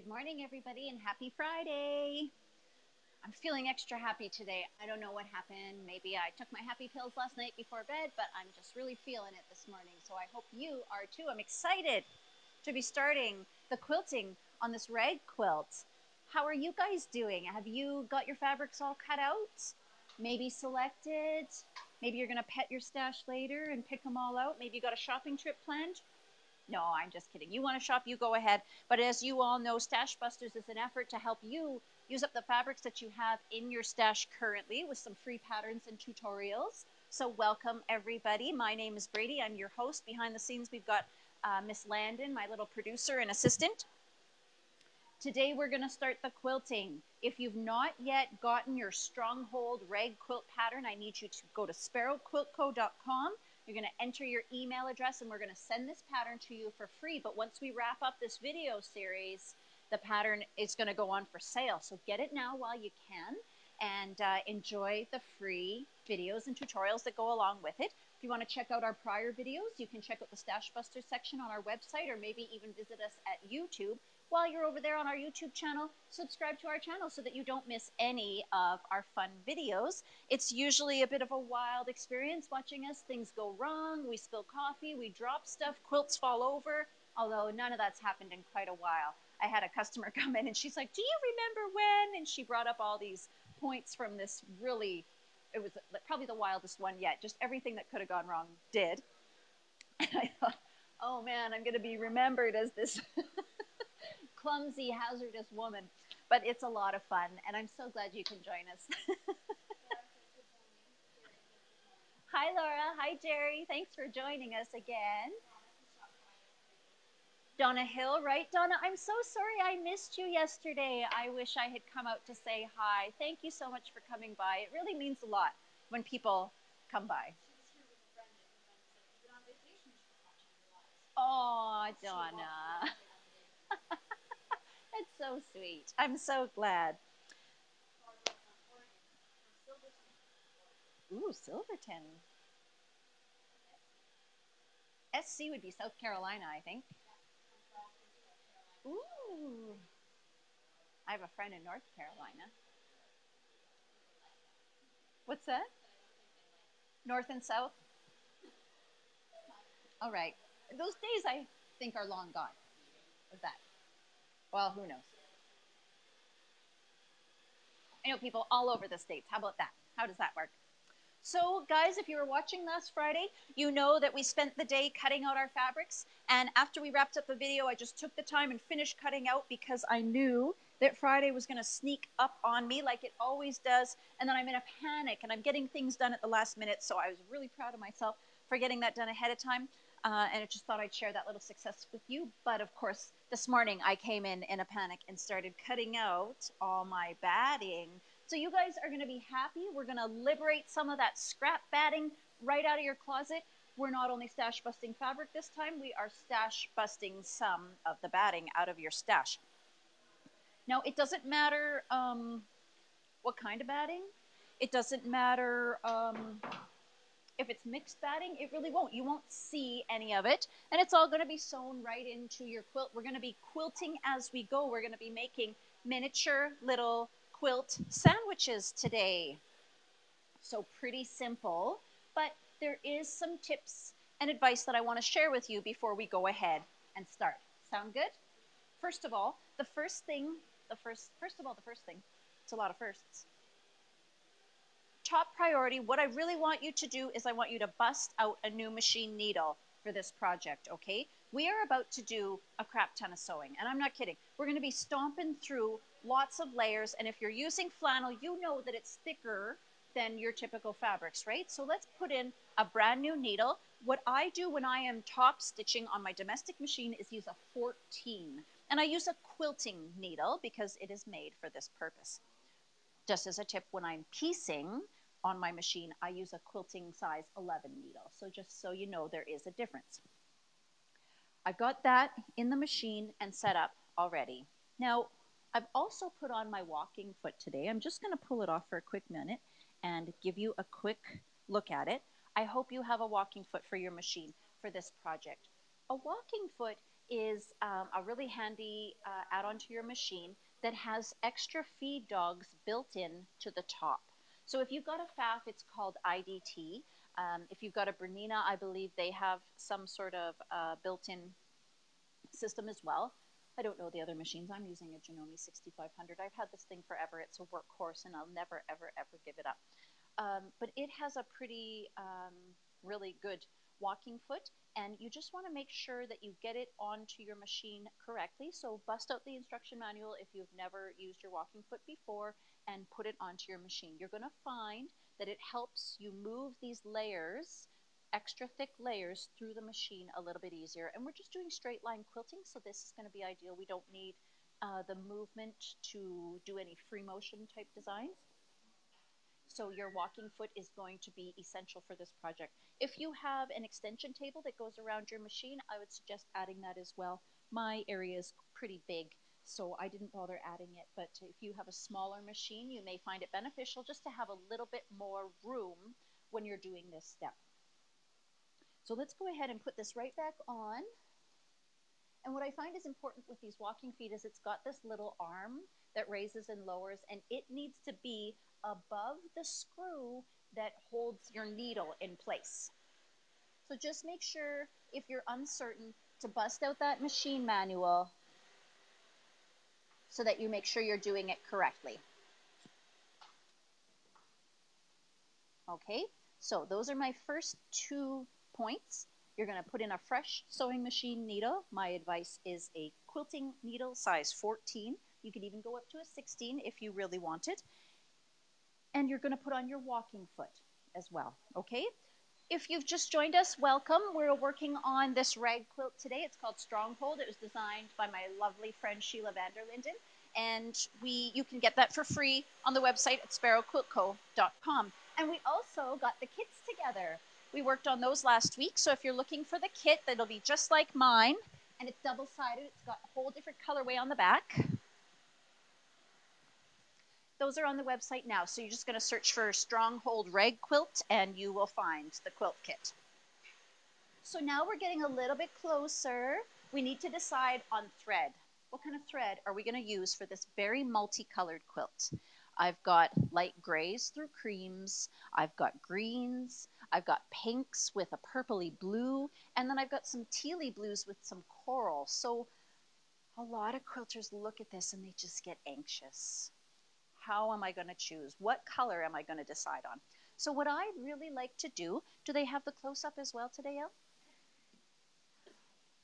Good morning, everybody, and happy Friday. I'm feeling extra happy today. I don't know what happened. Maybe I took my happy pills last night before bed, but I'm just really feeling it this morning. So I hope you are too. I'm excited to be starting the quilting on this rag quilt. How are you guys doing? Have you got your fabrics all cut out? Maybe selected? Maybe you're going to pet your stash later and pick them all out. Maybe you got a shopping trip planned. No, I'm just kidding. You want to shop, you go ahead. But as you all know, Stash Busters is an effort to help you use up the fabrics that you have in your stash currently with some free patterns and tutorials. So welcome, everybody. My name is Bradie. I'm your host. Behind the scenes, we've got Miss Landon, my little producer and assistant. Today, we're going to start the quilting. If you've not yet gotten your Stronghold rag quilt pattern, I need you to go to sparrowquiltco.com. You're going to enter your email address and we're going to send this pattern to you for free. But once we wrap up this video series, the pattern is going to go on for sale. So get it now while you can and enjoy the free videos and tutorials that go along with it. If you want to check out our prior videos, you can check out the Stash Busters section on our website or maybe even visit us at YouTube. While you're over there on our YouTube channel, subscribe to our channel so that you don't miss any of our fun videos. It's usually a bit of a wild experience watching us. Things go wrong, we spill coffee, we drop stuff, quilts fall over, although none of that's happened in quite a while. I had a customer come in and she's like, do you remember when? And she brought up all these points from this really, it was probably the wildest one yet. Just everything that could have gone wrong did. And I thought, oh man, I'm going to be remembered as this clumsy, hazardous woman, but it's a lot of fun, and I'm so glad you can join us. Hi, Laura. Hi, Jerry. Thanks for joining us again. Donna Hill, right, Donna? I'm so sorry I missed you yesterday. I wish I had come out to say hi. Thank you so much for coming by. It really means a lot when people come by. Oh, Donna. That's so sweet. I'm so glad. Ooh, Silverton. SC would be South Carolina, I think. Ooh. I have a friend in North Carolina. What's that? North and South? All right. Those days I think are long gone. Is that? Well, who knows? I know people all over the States. How about that? How does that work? So, guys, if you were watching last Friday, you know that we spent the day cutting out our fabrics. And after we wrapped up the video, I just took the time and finished cutting out because I knew that Friday was going to sneak up on me like it always does. And then I'm in a panic and I'm getting things done at the last minute. So I was really proud of myself for getting that done ahead of time. And I just thought I'd share that little success with you. But of course, this morning I came in a panic and started cutting out all my batting. So you guys are going to be happy. We're going to liberate some of that scrap batting right out of your closet. We're not only stash busting fabric this time, we are stash busting some of the batting out of your stash. Now, it doesn't matter what kind of batting. It doesn't matter if it's mixed batting, it really won't. You won't see any of it. And it's all going to be sewn right into your quilt. We're going to be quilting as we go. We're going to be making miniature little quilt sandwiches today. So pretty simple, but there is some tips and advice that I want to share with you before we go ahead and start. Sound good? First of all, the first thing, it's a lot of firsts. Top priority, what I really want you to do is I want you to bust out a new machine needle for this project, okay? We are about to do a crap ton of sewing, and I'm not kidding. We're going to be stomping through lots of layers, and if you're using flannel, you know that it's thicker than your typical fabrics, right? So let's put in a brand new needle. What I do when I am top stitching on my domestic machine is use a 14, and I use a quilting needle because it is made for this purpose. Just as a tip, when I'm piecing on my machine, I use a quilting size 11 needle. So just so you know, there is a difference. I've got that in the machine and set up already. Now, I've also put on my walking foot today. I'm just going to pull it off for a quick minute and give you a quick look at it. I hope you have a walking foot for your machine for this project. A walking foot is a really handy add-on to your machine that has extra feed dogs built in to the top. So if you've got a FAF, it's called IDT. If you've got a Bernina, I believe they have some sort of built-in system as well. I don't know the other machines. I'm using a Janome 6500. I've had this thing forever. It's a workhorse, and I'll never, ever, ever give it up. But it has a pretty, really good walking foot, and you just want to make sure that you get it onto your machine correctly. So bust out the instruction manual if you've never used your walking foot before and put it onto your machine. You're going to find that it helps you move these layers, extra thick layers, through the machine a little bit easier. And we're just doing straight line quilting, so this is going to be ideal. We don't need the movement to do any free motion type designs. So your walking foot is going to be essential for this project. If you have an extension table that goes around your machine, I would suggest adding that as well. My area is pretty big, so I didn't bother adding it. But if you have a smaller machine, you may find it beneficial just to have a little bit more room when you're doing this step. So let's go ahead and put this right back on. And what I find is important with these walking feet is it's got this little arm that raises and lowers, and it needs to be above the screw that holds your needle in place. So just make sure, if you're uncertain, to bust out that machine manual so that you make sure you're doing it correctly. Okay, so those are my first 2 points. You're going to put in a fresh sewing machine needle. My advice is a quilting needle size 14. You can even go up to a 16 if you really want it. And you're going to put on your walking foot as well, okay? If you've just joined us, welcome. We're working on this rag quilt today. It's called Stronghold. It was designed by my lovely friend Sheila Vanderlinden, and you can get that for free on the website at sparrowquiltco.com. And we also got the kits together. We worked on those last week, so if you're looking for the kit, that'll be just like mine, and it's double-sided. It's got a whole different colorway on the back. Those are on the website now, so you're just going to search for Stronghold Rag Quilt, and you will find the quilt kit. So now we're getting a little bit closer. We need to decide on thread. What kind of thread are we going to use for this very multicolored quilt? I've got light grays through creams, I've got greens, I've got pinks with a purpley blue, and then I've got some tealy blues with some coral. So a lot of quilters look at this and they just get anxious. How am I going to choose? What color am I going to decide on? So what I really like to do they have the close-up as well today, Elle?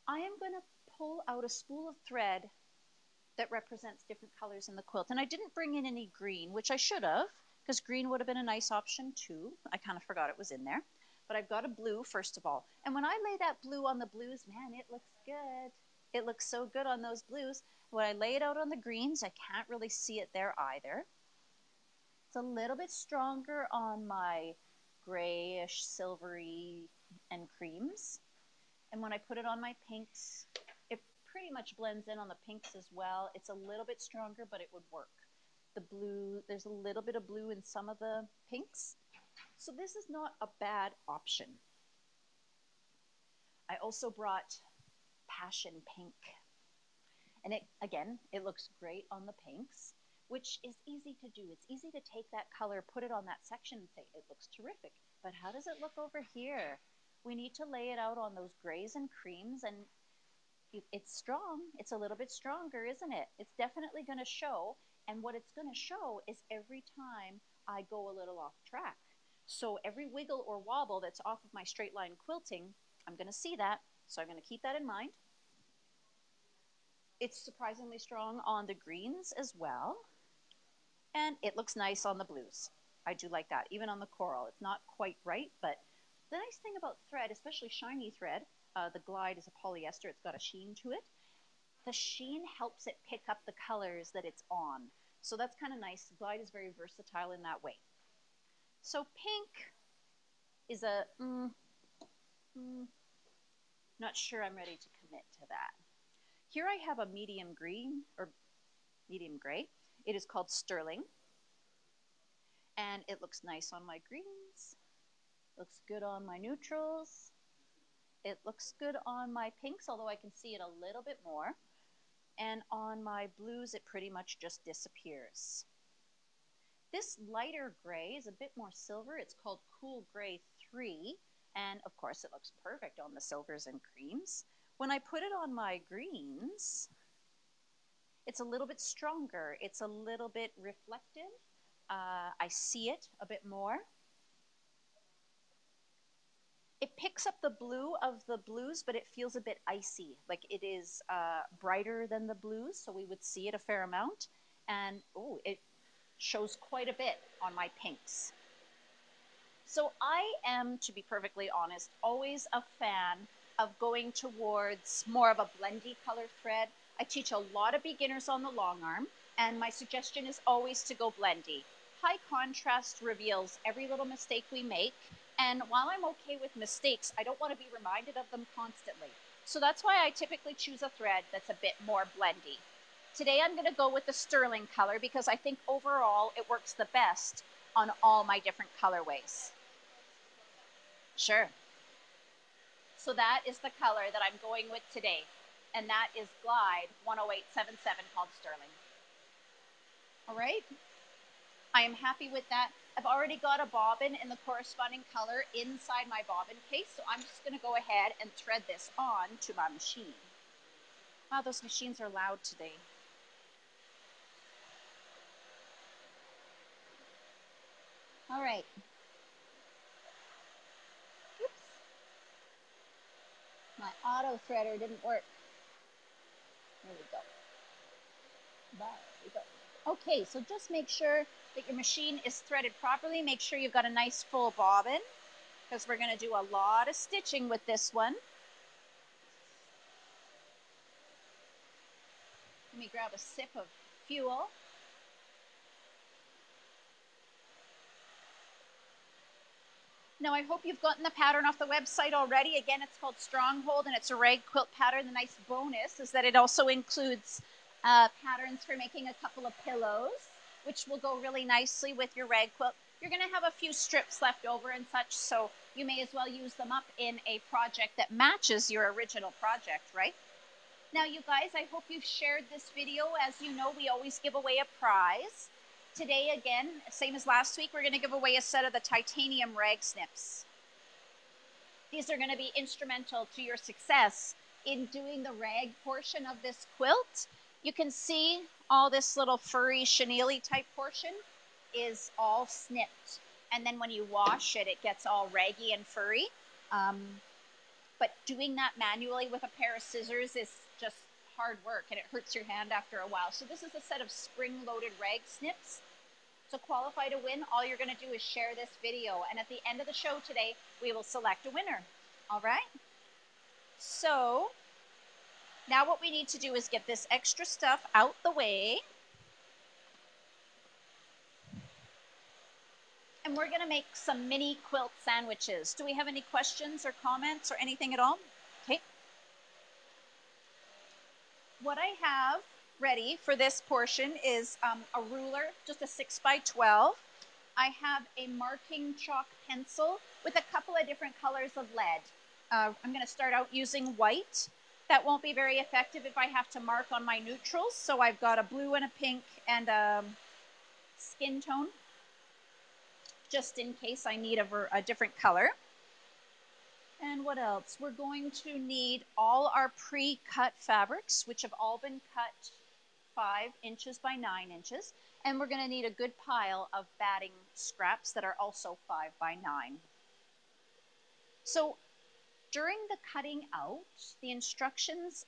I am going to pull out a spool of thread that represents different colors in the quilt. And I didn't bring in any green, which I should have, because green would have been a nice option too. I kind of forgot it was in there. But I've got a blue, first of all. And when I lay that blue on the blues, man, it looks good. It looks so good on those blues. When I lay it out on the greens, I can't really see it there either. It's a little bit stronger on my grayish, silvery, and creams. And when I put it on my pinks, it pretty much blends in on the pinks as well. It's a little bit stronger, but it would work. The blue, there's a little bit of blue in some of the pinks. So this is not a bad option. I also brought Passion Pink. And it looks great on the pinks, which is easy to do. It's easy to take that color, put it on that section and say, it looks terrific. But how does it look over here? We need to lay it out on those grays and creams, and it's strong. It's a little bit stronger, isn't it? It's definitely going to show, and what it's going to show is every time I go a little off track. So every wiggle or wobble that's off of my straight line quilting, I'm going to see that, so I'm going to keep that in mind. It's surprisingly strong on the greens as well, and it looks nice on the blues. I do like that, even on the coral. It's not quite right, but the nice thing about thread, especially shiny thread, the glide is a polyester, it's got a sheen to it. The sheen helps it pick up the colors that it's on. So that's kind of nice. Glide is very versatile in that way. So pink is a, not sure I'm ready to commit to that. Here I have a medium green, or medium gray. It is called Sterling. And it looks nice on my greens. Looks good on my neutrals. It looks good on my pinks, although I can see it a little bit more. And on my blues, it pretty much just disappears. This lighter gray is a bit more silver. It's called Cool Gray 3. And of course, it looks perfect on the silvers and creams. When I put it on my greens, it's a little bit stronger. It's a little bit reflective. I see it a bit more. It picks up the blue of the blues, but it feels a bit icy. Like it is brighter than the blues, so we would see it a fair amount. And oh, it shows quite a bit on my pinks. So I am, to be perfectly honest, always a fan of going towards more of a blendy color thread. I teach a lot of beginners on the long arm, and my suggestion is always to go blendy. High contrast reveals every little mistake we make, and while I'm okay with mistakes, I don't want to be reminded of them constantly. So that's why I typically choose a thread that's a bit more blendy. Today I'm going to go with the sterling color because I think overall it works the best on all my different colorways. Sure. So that is the color that I'm going with today, and that is Glide 10877 called Sterling. All right. I am happy with that. I've already got a bobbin in the corresponding color inside my bobbin case, so I'm just going to go ahead and thread this on to my machine. Wow, those machines are loud today. All right. Oops. My auto threader didn't work. There we go. There we go. Okay, so just make sure that your machine is threaded properly. Make sure you've got a nice full bobbin, because we're going to do a lot of stitching with this one. Let me grab a sip of fuel. Now, I hope you've gotten the pattern off the website already. Again, it's called Stronghold, and it's a rag quilt pattern. The nice bonus is that it also includes patterns for making a couple of pillows, which will go really nicely with your rag quilt. You're going to have a few strips left over and such, so you may as well use them up in a project that matches your original project, right? Now, you guys, I hope you've shared this video. As you know, we always give away a prize. Today, again, same as last week, we're going to give away a set of the titanium rag snips. These are going to be instrumental to your success in doing the rag portion of this quilt. You can see all this little furry chenille type portion is all snipped. And then when you wash it, it gets all raggy and furry. But doing that manually with a pair of scissors is just hard work, and it hurts your hand after a while. So this is a set of spring-loaded rag snips. To qualify to win, all you're going to do is share this video. And at the end of the show today, we will select a winner. All right? So now what we need to do is get this extra stuff out the way. And we're going to make some mini quilt sandwiches. Do we have any questions or comments or anything at all? Okay. What I have ready for this portion is a ruler, just a 6x12. I have a marking chalk pencil with a couple of different colors of lead. I'm going to start out using white. That won't be very effective if I have to mark on my neutrals. So I've got a blue and a pink and a skin tone, just in case I need a different color. And what else? We're going to need all our pre-cut fabrics, which have all been cut 5 inches by 9 inches. And we're going to need a good pile of batting scraps that are also 5 by 9. So during the cutting out, the instructions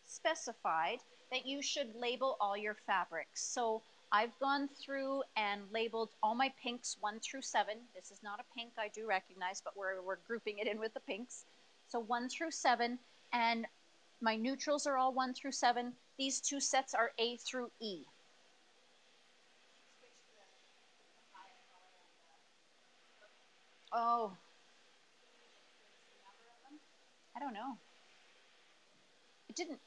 specified that you should label all your fabrics. So I've gone through and labeled all my pinks 1 through 7. This is not a pink, I do recognize, but we're grouping it in with the pinks. So 1 through 7, and my neutrals are all 1 through 7. These two sets are A through E. Oh, I don't know. It didn't.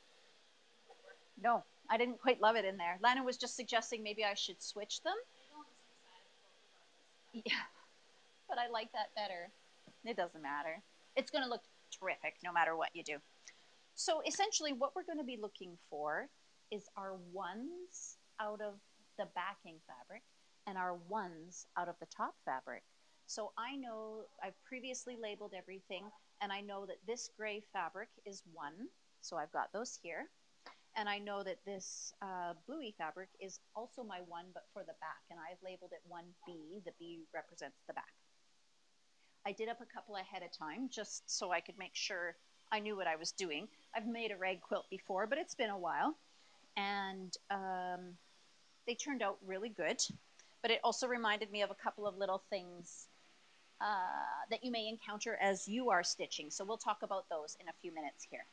No, I didn't quite love it in there. Lana was just suggesting maybe I should switch them. Yeah, but I like that better. It doesn't matter. It's going to look terrific no matter what you do. So essentially what we're going to be looking for is our ones out of the backing fabric and our ones out of the top fabric. So I know I've previously labeled everything, and I know that this gray fabric is 1, so I've got those here. And I know that this bluey fabric is also my 1, but for the back, and I've labeled it 1B. The B represents the back. I did up a couple ahead of time just so I could make sure I knew what I was doing. I've made a rag quilt before, but it's been a while, and they turned out really good. But it also reminded me of a couple of little things that you may encounter as you are stitching. So we'll talk about those in a few minutes here.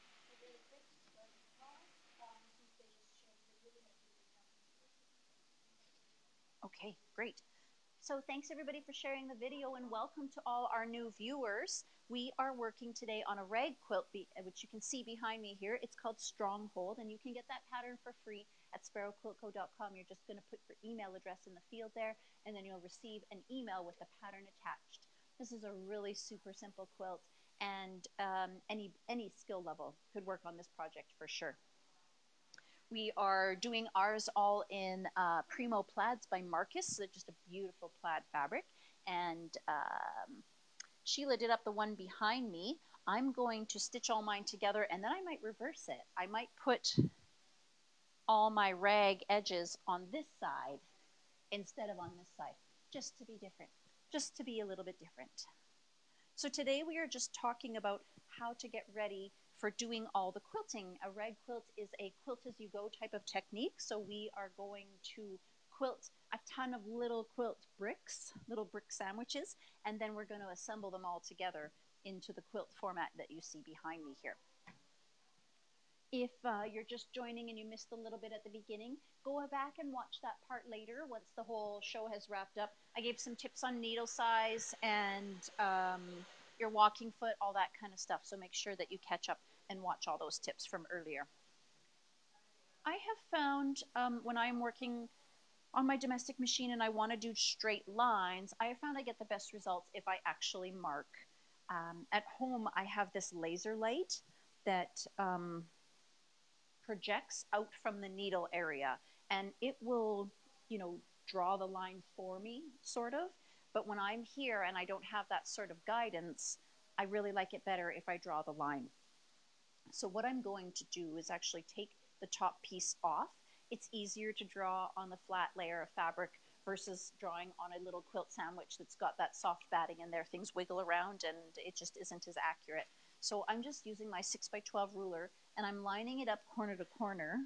Okay, great. So thanks everybody for sharing the video, and welcome to all our new viewers. We are working today on a rag quilt, which you can see behind me here. It's called Stronghold, and you can get that pattern for free at sparrowquiltco.com. You're just going to put your email address in the field there, and then you'll receive an email with the pattern attached. This is a really super simple quilt, and any skill level could work on this project for sure. We are doing ours all in Primo Plaids by Marcus. So just a beautiful plaid fabric. And Sheila did up the one behind me. I'm going to stitch all mine together, and then I might reverse it. I might put all my rag edges on this side instead of on this side, just to be different, just to be a little bit different. So today we are just talking about how to get ready for doing all the quilting. A rag quilt is a quilt-as-you-go type of technique. So we are going to quilt a ton of little quilt bricks, little brick sandwiches, and then we're going to assemble them all together into the quilt format that you see behind me here. If you're just joining and you missed a little bit at the beginning, go back and watch that part later once the whole show has wrapped up. I gave some tips on needle size and your walking foot, all that kind of stuff. So make sure that you catch up and watch all those tips from earlier. I have found when I'm working on my domestic machine and I want to do straight lines, I have found I get the best results if I actually mark. At home, I have this laser light that projects out from the needle area, and it will, you know, draw the line for me, sort of. But when I'm here and I don't have that sort of guidance, I really like it better if I draw the line. So what I'm going to do is actually take the top piece off. It's easier to draw on the flat layer of fabric versus drawing on a little quilt sandwich that's got that soft batting in there. Things wiggle around and it just isn't as accurate. So I'm just using my 6x12 ruler and I'm lining it up corner to corner.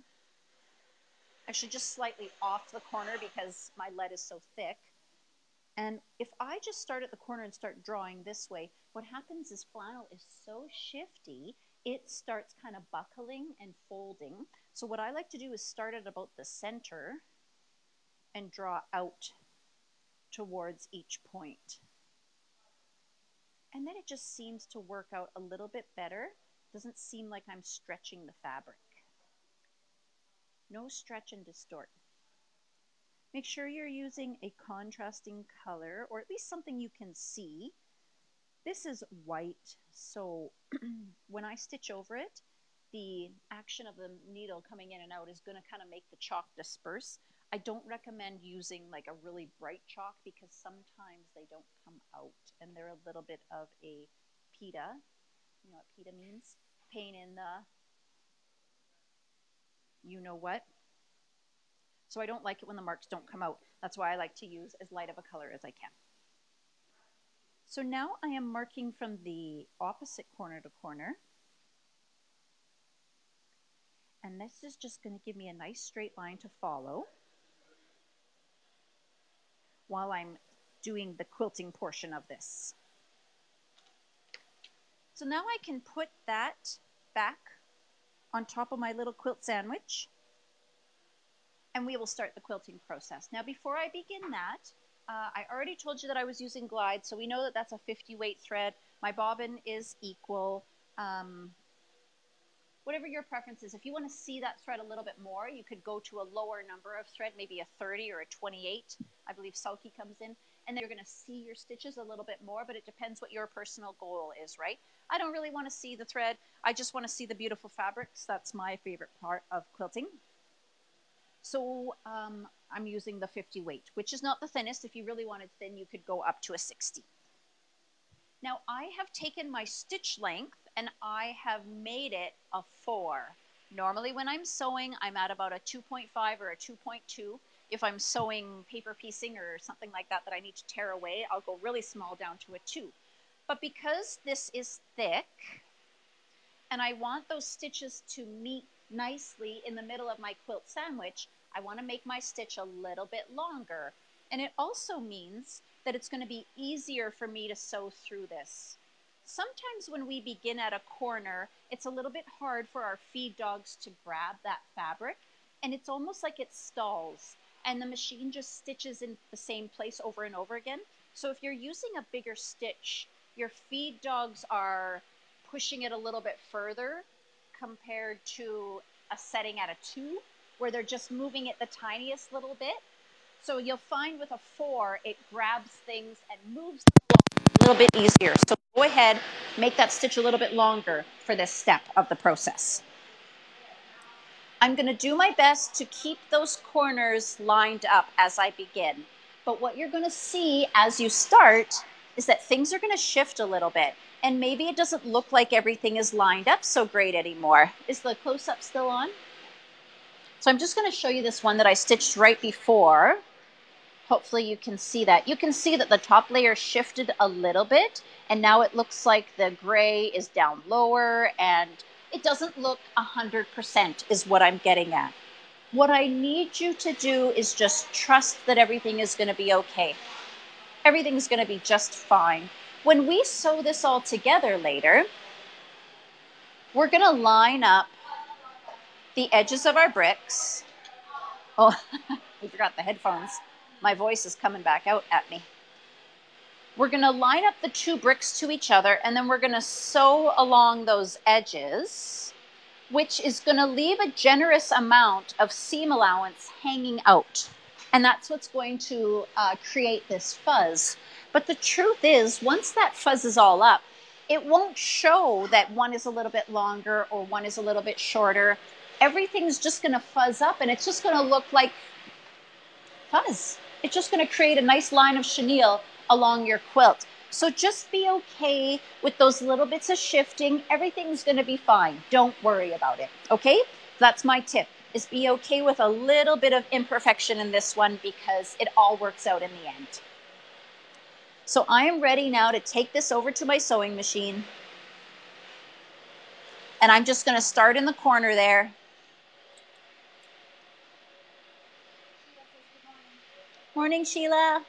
Actually just slightly off the corner because my lead is so thick. And if I just start at the corner and start drawing this way, what happens is flannel is so shifty, it starts kind of buckling and folding. So what I like to do is start at about the center and draw out towards each point. And then it just seems to work out a little bit better. Doesn't seem like I'm stretching the fabric. No stretch and distort. Make sure you're using a contrasting color, or at least something you can see. This is white, so when I stitch over it, the action of the needle coming in and out is going to kind of make the chalk disperse. I don't recommend using like a really bright chalk because sometimes they don't come out and they're a little bit of a pita. You know what pita means? Pain in the you know what. So I don't like it when the marks don't come out. That's why I like to use as light of a color as I can. So now I am marking from the opposite corner to corner. And this is just going to give me a nice straight line to follow while I'm doing the quilting portion of this. So now I can put that back on top of my little quilt sandwich and we will start the quilting process. Now before I begin that, I already told you that I was using glide, so we know that that's a 50 weight thread. My bobbin is equal. Whatever your preference is, if you want to see that thread a little bit more, you could go to a lower number of thread, maybe a 30 or a 28. I believe sulky comes in. and then you're going to see your stitches a little bit more, but it depends what your personal goal is, right? I don't really want to see the thread. I just want to see the beautiful fabrics. That's my favorite part of quilting. So I'm using the 50 weight, which is not the thinnest. If you really wanted thin, you could go up to a 60. Now I have taken my stitch length and I have made it a 4. Normally when I'm sewing, I'm at about a 2.5 or a 2.2. If I'm sewing paper piecing or something like that that I need to tear away, I'll go really small down to a 2. But because this is thick and I want those stitches to meet nicely in the middle of my quilt sandwich, I want to make my stitch a little bit longer. And it also means that it's going to be easier for me to sew through this. Sometimes when we begin at a corner, it's a little bit hard for our feed dogs to grab that fabric, and it's almost like it stalls, and the machine just stitches in the same place over and over again. So if you're using a bigger stitch, your feed dogs are pushing it a little bit further compared to a setting at a 2, where they're just moving it the tiniest little bit. So you'll find with a 4, it grabs things and moves a little bit easier. So go ahead, make that stitch a little bit longer for this step of the process. I'm going to do my best to keep those corners lined up as I begin. But what you're going to see as you start is that things are going to shift a little bit. And maybe it doesn't look like everything is lined up so great anymore. Is the close-up still on? So I'm just going to show you this one that I stitched right before. Hopefully you can see that. You can see that the top layer shifted a little bit, and now it looks like the gray is down lower, and it doesn't look 100% is what I'm getting at. What I need you to do is just trust that everything is going to be okay. Everything's going to be just fine. When we sew this all together later, we're going to line up the edges of our bricks. Oh, I forgot the headphones. My voice is coming back out at me. We're going to line up the 2 bricks to each other, and then we're going to sew along those edges, which is going to leave a generous amount of seam allowance hanging out. And that's what's going to create this fuzz. But the truth is, once that fuzz is all up, it won't show that one is a little bit longer or one is a little bit shorter. Everything's just going to fuzz up, and it's just going to look like fuzz. It's just going to create a nice line of chenille along your quilt. So just be okay with those little bits of shifting. Everything's going to be fine. Don't worry about it. Okay? That's my tip, is be okay with a little bit of imperfection in this one, because it all works out in the end. So I am ready now to take this over to my sewing machine. And I'm just going to start in the corner there. Morning, Sheila.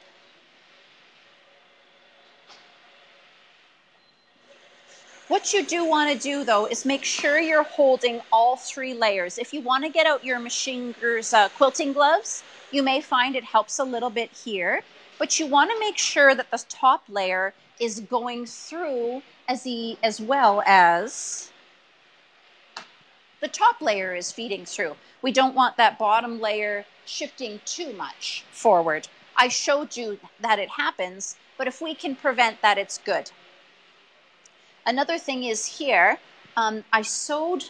What you do want to do, though, is make sure you're holding all 3 layers. If you want to get out your machine girl's quilting gloves, you may find it helps a little bit here. But you want to make sure that the top layer is going through as well as the top layer is feeding through. We don't want that bottom layer shifting too much forward. I showed you that it happens, but if we can prevent that, it's good. Another thing is here, I sewed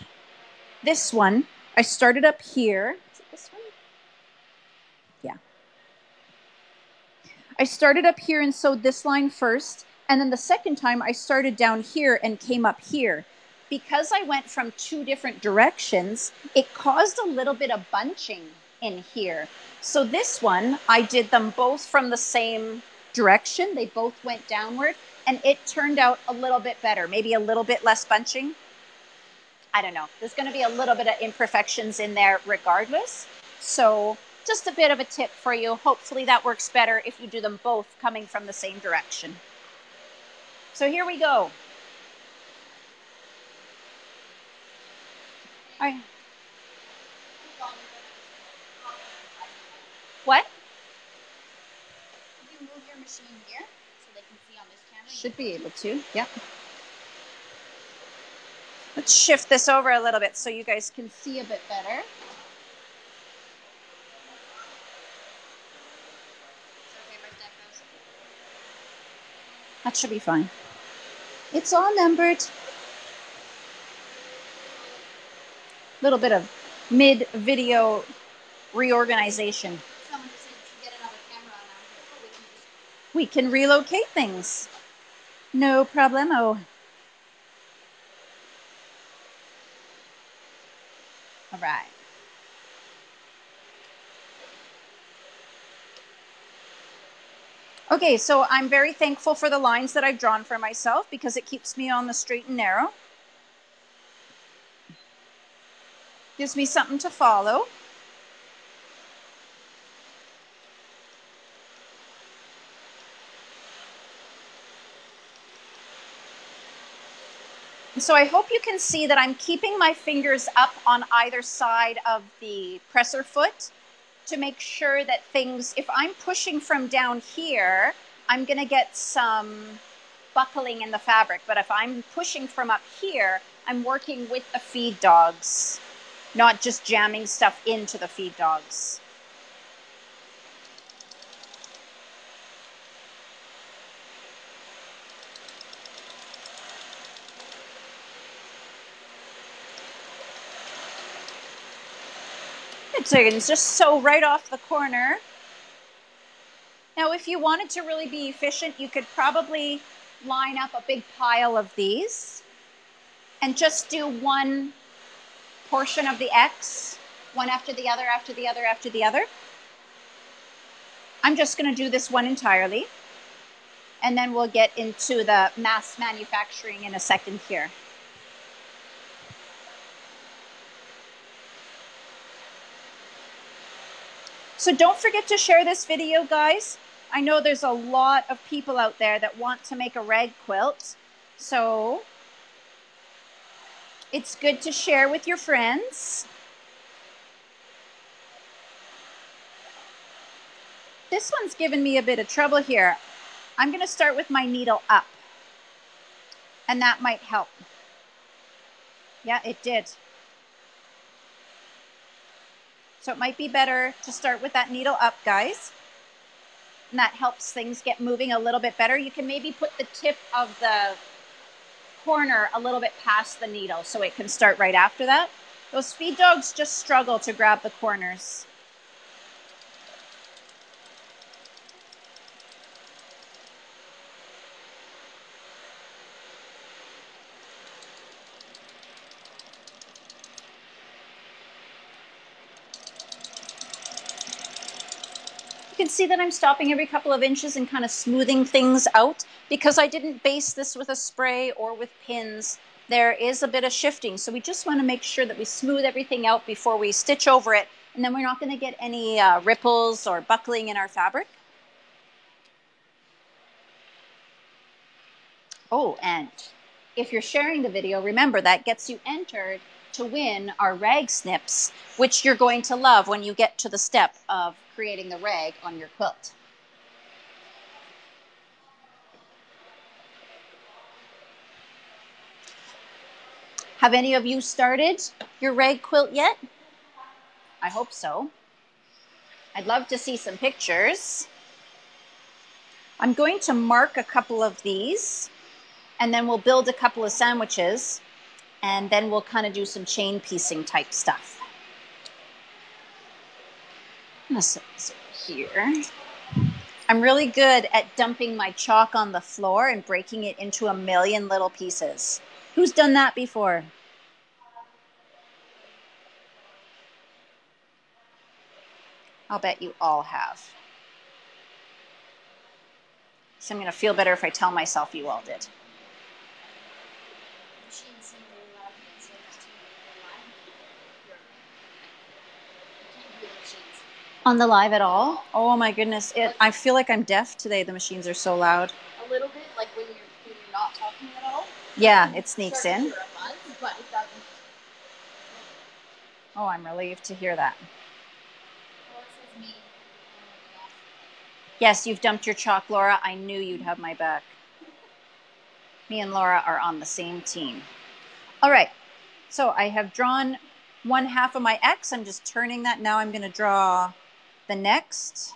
this one. I started up here. Is it this one? Yeah. I started up here and sewed this line first, and then the second time I started down here and came up here. Because I went from 2 different directions, it caused a little bit of bunching in here. So this one, I did them both from the same direction. They both went downward, and it turned out a little bit better, maybe a little bit less bunching. I don't know. There's going to be a little bit of imperfections in there regardless. So just a bit of a tip for you. Hopefully that works better if you do them both coming from the same direction. So here we go. All right. What? You move your machine here so they can see on this camera. Should be able to, yeah. Let's shift this over a little bit so you guys can see a bit better. Is it okay if I step those? That should be fine. It's all numbered. A little bit of mid-video reorganization. Someone just said you get another camera around here, so We can relocate things. No problemo. All right. Okay, so I'm very thankful for the lines that I've drawn for myself because it keeps me on the straight and narrow. Gives me something to follow. So I hope you can see that I'm keeping my fingers up on either side of the presser foot to make sure that things, if I'm pushing from down here, I'm going to get some buckling in the fabric. But if I'm pushing from up here, I'm working with the feed dogs, not just jamming stuff into the feed dogs. So you can just sew right off the corner. Now, if you wanted to really be efficient, you could probably line up a big pile of these and just do one portion of the X, one after the other, after the other, after the other. I'm just going to do this one entirely, and then we'll get into the mass manufacturing in a second here. So don't forget to share this video, guys. I know there's a lot of people out there that want to make a rag quilt, so it's good to share with your friends. This one's given me a bit of trouble here. I'm going to start with my needle up, and that might help. Yeah, it did. So it might be better to start with that needle up, guys. And that helps things get moving a little bit better. You can maybe put the tip of the corner a little bit past the needle so it can start right after that. Those feed dogs just struggle to grab the corners. You can see that I'm stopping every couple of inches and kind of smoothing things out. Because I didn't base this with a spray or with pins, there is a bit of shifting. So we just want to make sure that we smooth everything out before we stitch over it. And then we're not going to get any ripples or buckling in our fabric. Oh, and if you're sharing the video, remember that gets you entered to win our rag snips, which you're going to love when you get to the step of creating the rag on your quilt. Have any of you started your rag quilt yet? I hope so. I'd love to see some pictures. I'm going to mark a couple of these, and then we'll build a couple of sandwiches, and then we'll kind of do some chain piecing type stuff. I'm going to set this over here. I'm really good at dumping my chalk on the floor and breaking it into a million little pieces. Who's done that before? I'll bet you all have. So I'm going to feel better if I tell myself you all did. On the live at all? Oh my goodness. I feel like I'm deaf today. The machines are so loud. A little bit, like when you're not talking at all. Yeah, it sneaks in. Buzz, but it doesn't. Oh, I'm relieved to hear that. Well, it says me. Yes, you've dumped your chalk, Laura. I knew you'd have my back. Me and Laura are on the same team. All right. So I have drawn one half of my X. I'm just turning that. Now I'm going to draw the next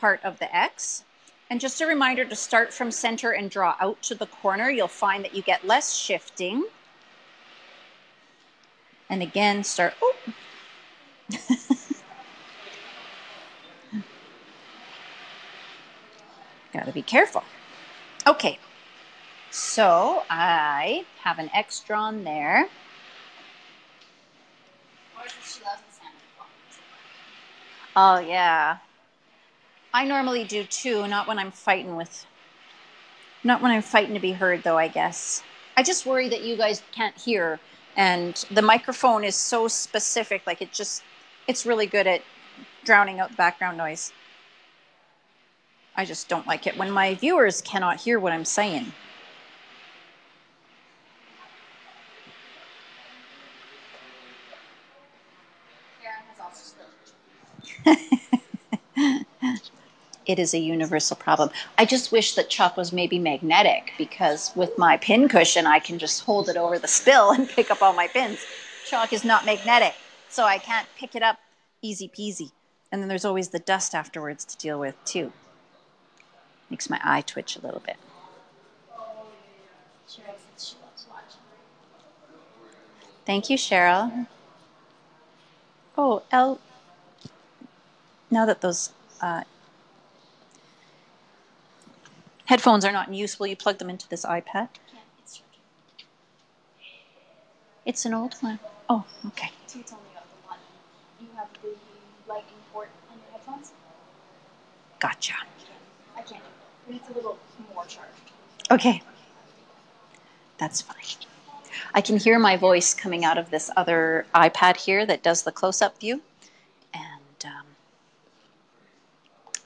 part of the X. And just a reminder to start from center and draw out to the corner. You'll find that you get less shifting. And again, start, oh. Gotta be careful. Okay, so I have an X drawn there. Oh yeah. I normally do too, not when I'm fighting to be heard though, I guess. I just worry that you guys can't hear, and the microphone is so specific, like it's really good at drowning out background noise. I just don't like it when my viewers cannot hear what I'm saying. It is a universal problem. I just wish that chalk was maybe magnetic, because with my pin cushion, I can just hold it over the spill and pick up all my pins. Chalk is not magnetic, so I can't pick it up easy peasy. And then there's always the dust afterwards to deal with too. Makes my eye twitch a little bit. Thank you, Cheryl. Oh, Elle, now that those headphones are not in use, will you plug them into this iPad? It's an old one. Oh, okay. So it's only the one. You have the lightning port on your headphones? Gotcha. I can't do it. But it's a little more charged. Okay. That's fine. I can hear my voice coming out of this other iPad here that does the close-up view. And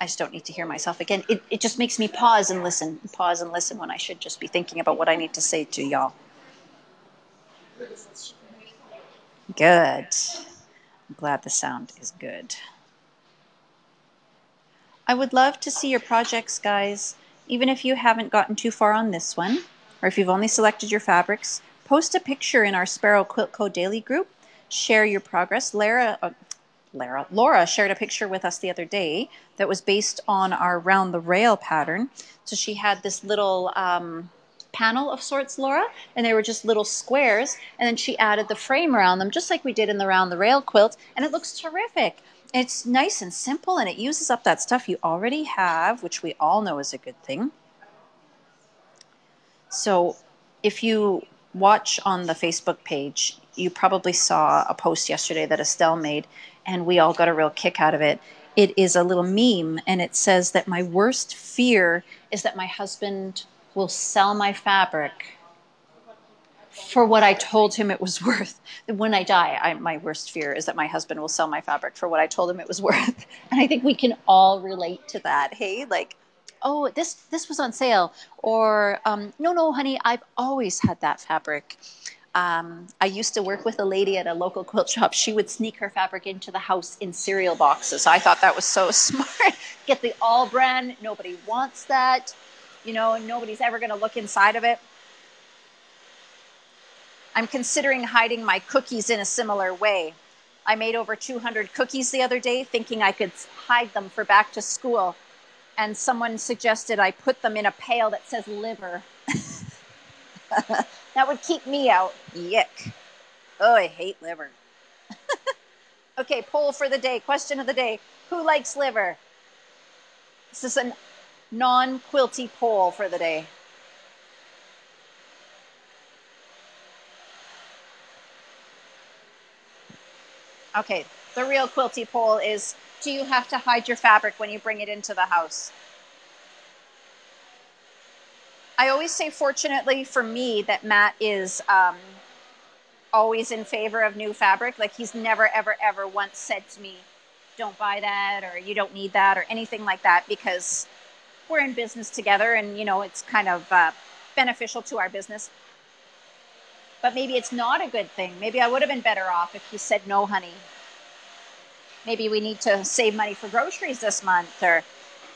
I just don't need to hear myself again. It just makes me pause and listen when I should just be thinking about what I need to say to y'all. Good. I'm glad the sound is good. I would love to see your projects, guys. Even if you haven't gotten too far on this one, or if you've only selected your fabrics, post a picture in our Sparrow Quilt Co daily group. Share your progress. Laura shared a picture with us the other day that was based on our round the rail pattern. So she had this little panel of sorts, Laura, and they were just little squares, and then she added the frame around them, just like we did in the round the rail quilt, and it looks terrific. It's nice and simple, and it uses up that stuff you already have, which we all know is a good thing. So if you watch on the Facebook page, you probably saw a post yesterday that Estelle made, and we all got a real kick out of it. It is a little meme, and it says that my worst fear is that my husband will sell my fabric for what I told him it was worth. When I die, my worst fear is that my husband will sell my fabric for what I told him it was worth. And I think we can all relate to that. Hey, like, oh, this was on sale. Or, no, honey, I've always had that fabric. I used to work with a lady at a local quilt shop. She would sneak her fabric into the house in cereal boxes. I thought that was so smart. Get the all brand. Nobody wants that. You know, nobody's ever going to look inside of it. I'm considering hiding my cookies in a similar way. I made over 200 cookies the other day, thinking I could hide them for back to school. And someone suggested I put them in a pail that says liver. That would keep me out. Yick. Oh, I hate liver. Okay, poll for the day. Question of the day. Who likes liver? This is a non-quilty poll for the day. Okay, the real quilty poll is, do you have to hide your fabric when you bring it into the house? I always say, fortunately for me, that Matt is always in favor of new fabric. Like, he's never, ever, ever once said to me, don't buy that, or you don't need that, or anything like that, because we're in business together, and, you know, it's kind of beneficial to our business. But maybe it's not a good thing. Maybe I would have been better off if he said, no, honey. Maybe we need to save money for groceries this month, or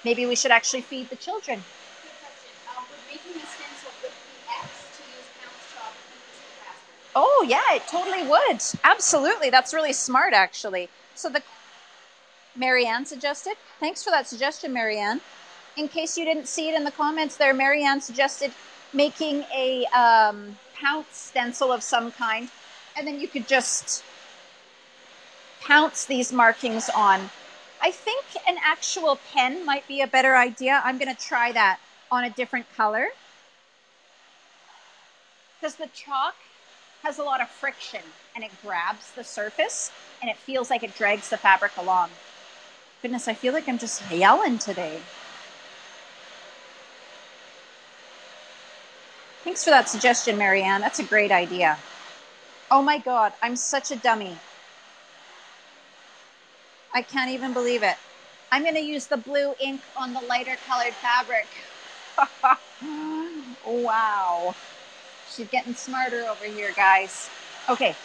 maybe we should actually feed the children. Good question. Would making a stencil with the X to use pounds chalk increase the faster? Oh, yeah, it totally would. Absolutely. That's really smart, actually. So Marianne suggested. Thanks for that suggestion, Marianne. in case you didn't see it in the comments there, Marianne suggested making a pounce stencil of some kind, and then you could just pounce these markings on. I think an actual pen might be a better idea. I'm going to try that on a different color, because the chalk has a lot of friction and it grabs the surface and it feels like it drags the fabric along. Goodness, I feel like I'm just yelling today. Thanks for that suggestion, Marianne. That's a great idea. Oh my God, I'm such a dummy. I can't even believe it. I'm going to use the blue ink on the lighter colored fabric. Wow. She's getting smarter over here, guys. Okay,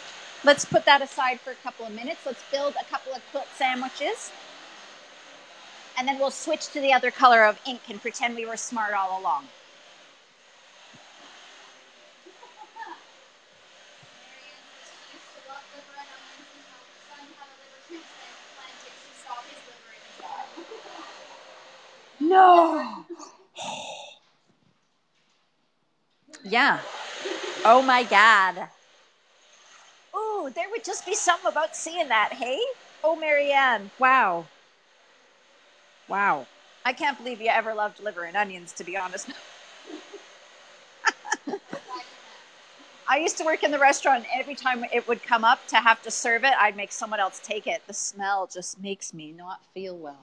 let's put that aside for a couple of minutes. Let's build a couple of quilt sandwiches. And then we'll switch to the other color of ink and pretend we were smart all along. No. Yeah. Oh my God. Ooh, there would just be something about seeing that, hey? Oh, Marianne. Wow. Wow. I can't believe you ever loved liver and onions, to be honest. I used to work in the restaurant, and every time it would come up to have to serve it, I'd make someone else take it. The smell just makes me not feel well.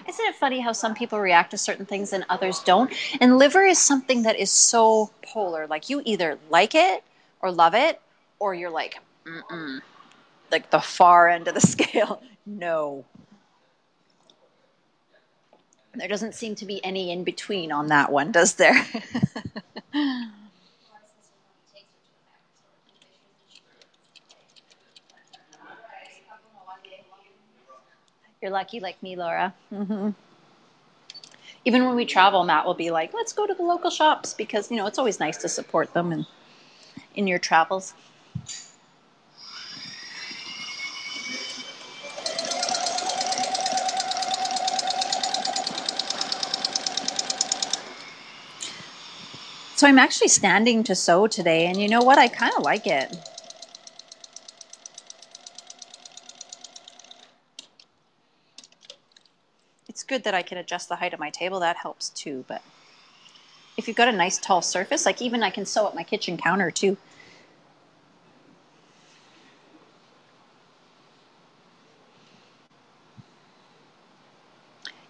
Isn't it funny how some people react to certain things and others don't? And liver is something that is so polar. Like, you either like it or love it, or you're like, mm-mm. Like the far end of the scale. No. There doesn't seem to be any in between on that one, does there? You're lucky like me, Laura. Mm-hmm. Even when we travel, Matt will be like, let's go to the local shops, because, you know, it's always nice to support them in your travels. So I'm actually standing to sew today, and you know what? I kind of like it. It's good that I can adjust the height of my table. That helps too. But if you've got a nice tall surface, like even I can sew at my kitchen counter too.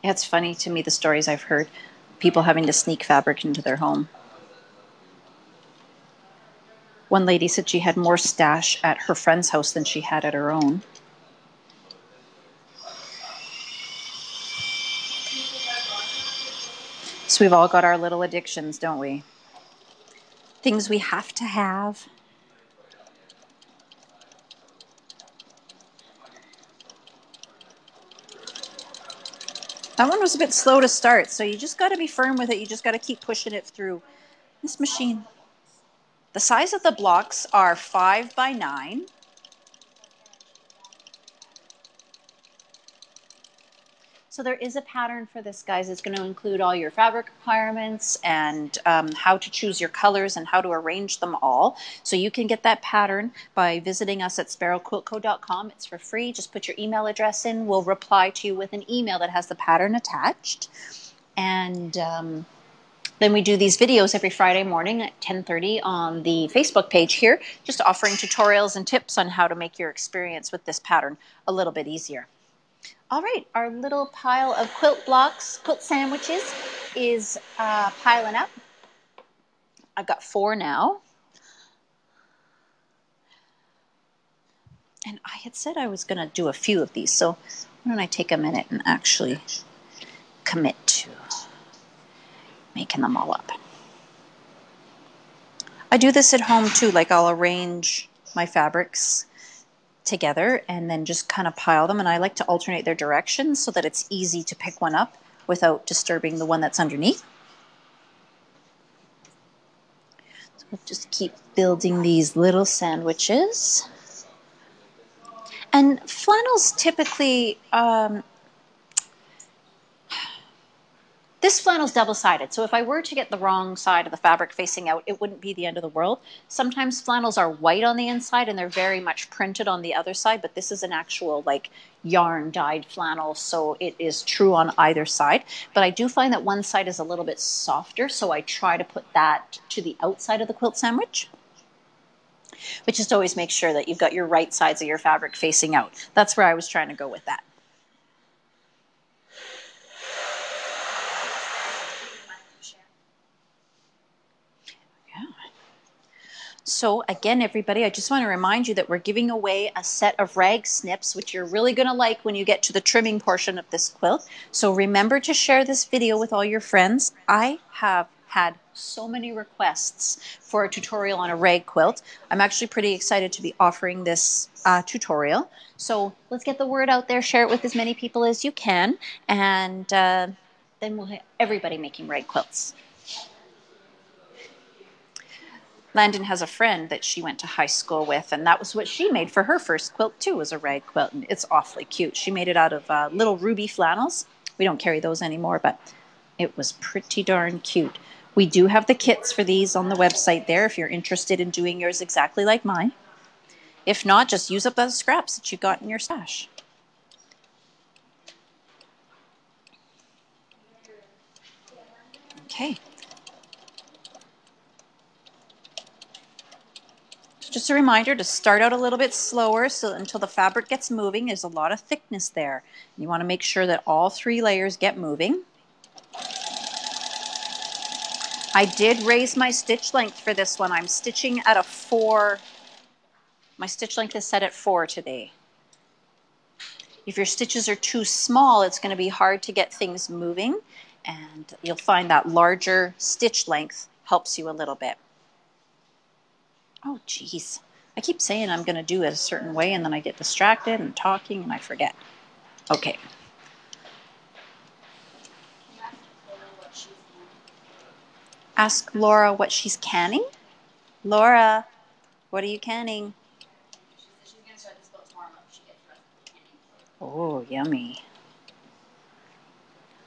Yeah, it's funny to me, the stories I've heard. People having to sneak fabric into their home. One lady said she had more stash at her friend's house than she had at her own. So we've all got our little addictions, don't we? Things we have to have. That one was a bit slow to start, so you just got to be firm with it. You just got to keep pushing it through. This machine. The size of the blocks are 5 by 9. So there is a pattern for this, guys. It's going to include all your fabric requirements and how to choose your colors and how to arrange them all. So you can get that pattern by visiting us at sparrowquiltco.com. It's for free. Just put your email address in. We'll reply to you with an email that has the pattern attached. And then we do these videos every Friday morning at 10:30 on the Facebook page here, just offering tutorials and tips on how to make your experience with this pattern a little bit easier. All right, our little pile of quilt blocks, quilt sandwiches is piling up. I've got 4 now. And I had said I was going to do a few of these, so why don't I take a minute and actually commit to making them all up. I do this at home too, like I'll arrange my fabrics together and then just kind of pile them, and I like to alternate their directions so that it's easy to pick one up without disturbing the one that's underneath. So we'll just keep building these little sandwiches. And flannels typically, they're This flannel's double-sided, so if I were to get the wrong side of the fabric facing out, it wouldn't be the end of the world. Sometimes flannels are white on the inside and they're very much printed on the other side, but this is an actual like yarn dyed flannel, so it is true on either side. But I do find that one side is a little bit softer, so I try to put that to the outside of the quilt sandwich. But just always make sure that you've got your right sides of your fabric facing out. That's where I was trying to go with that. So again, everybody, I just want to remind you that we're giving away a set of rag snips, which you're really going to like when you get to the trimming portion of this quilt. So remember to share this video with all your friends. I have had so many requests for a tutorial on a rag quilt. I'm actually pretty excited to be offering this tutorial. So let's get the word out there, share it with as many people as you can, and then we'll have everybody making rag quilts. Landon has a friend that she went to high school with, and that was what she made for her first quilt too, was a rag quilt, and it's awfully cute. She made it out of little ruby flannels. We don't carry those anymore, but it was pretty darn cute. We do have the kits for these on the website there if you're interested in doing yours exactly like mine. If not, just use up those scraps that you got in your stash. Okay. Just a reminder to start out a little bit slower so until the fabric gets moving. There's a lot of thickness there. You want to make sure that all 3 layers get moving. I did raise my stitch length for this one. I'm stitching at a 4. My stitch length is set at 4 today. If your stitches are too small, it's going to be hard to get things moving, and you'll find that larger stitch length helps you a little bit. Oh, geez. I keep saying I'm going to do it a certain way, and then I get distracted and talking, and I forget. Okay. Ask Laura what she's canning. Laura, what are you canning? She's going to start this boat tomorrow if she gets the rest of the canning. Oh, yummy.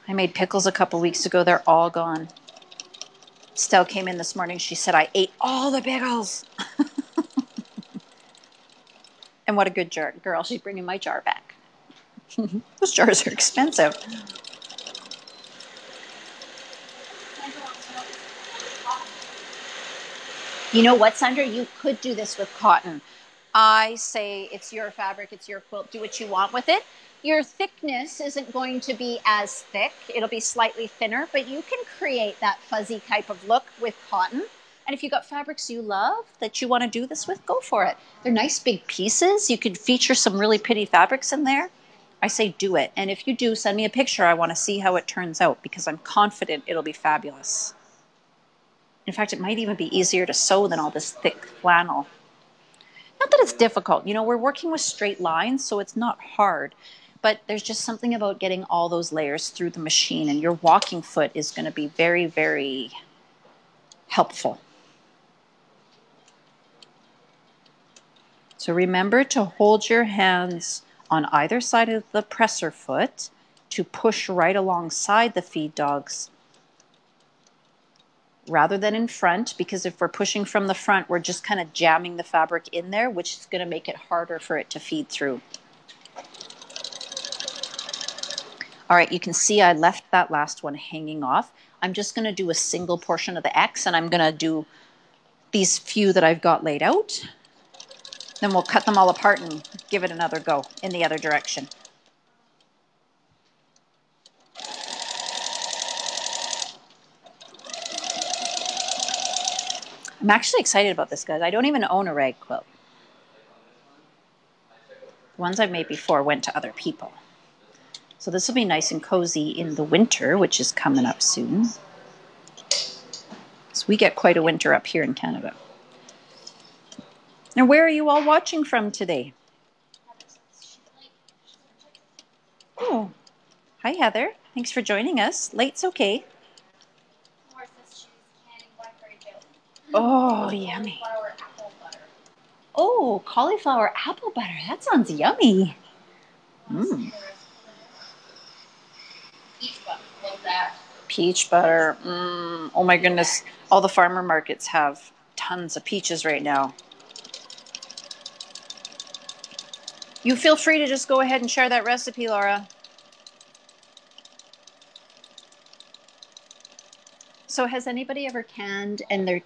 I made pickles a couple weeks ago. They're all gone. Stell came in this morning. She said, I ate all the pickles. And what a good girl. She's bringing my jar back. Those jars are expensive. You know what, Sandra? You could do this with cotton. I say it's your fabric, it's your quilt. Do what you want with it. Your thickness isn't going to be as thick. It'll be slightly thinner, but you can create that fuzzy type of look with cotton. And if you've got fabrics you love that you want to do this with, go for it. They're nice big pieces. You could feature some really pretty fabrics in there. I say do it. And if you do, send me a picture. I want to see how it turns out because I'm confident it'll be fabulous. In fact, it might even be easier to sew than all this thick flannel. Not that it's difficult. You know, we're working with straight lines, so it's not hard. But there's just something about getting all those layers through the machine, and your walking foot is going to be very, very helpful. So remember to hold your hands on either side of the presser foot to push right alongside the feed dogs rather than in front, because if we're pushing from the front, we're just kind of jamming the fabric in there, which is going to make it harder for it to feed through. All right, you can see I left that last one hanging off. I'm just going to do a single portion of the X, and I'm going to do these few that I've got laid out. Then we'll cut them all apart and give it another go in the other direction. I'm actually excited about this, guys. I don't even own a rag quilt. The ones I've made before went to other people. So this will be nice and cozy in the winter, which is coming up soon. So we get quite a winter up here in Canada. And where are you all watching from today? Oh, hi Heather. Thanks for joining us. Late's okay. Oh, yummy. Oh, cauliflower apple butter. That sounds yummy. Mmm. Each one, love that. Peach butter. Oh my goodness. All the farmer markets have tons of peaches right now. You feel free to just go ahead and share that recipe, Laura. So has anybody ever canned and their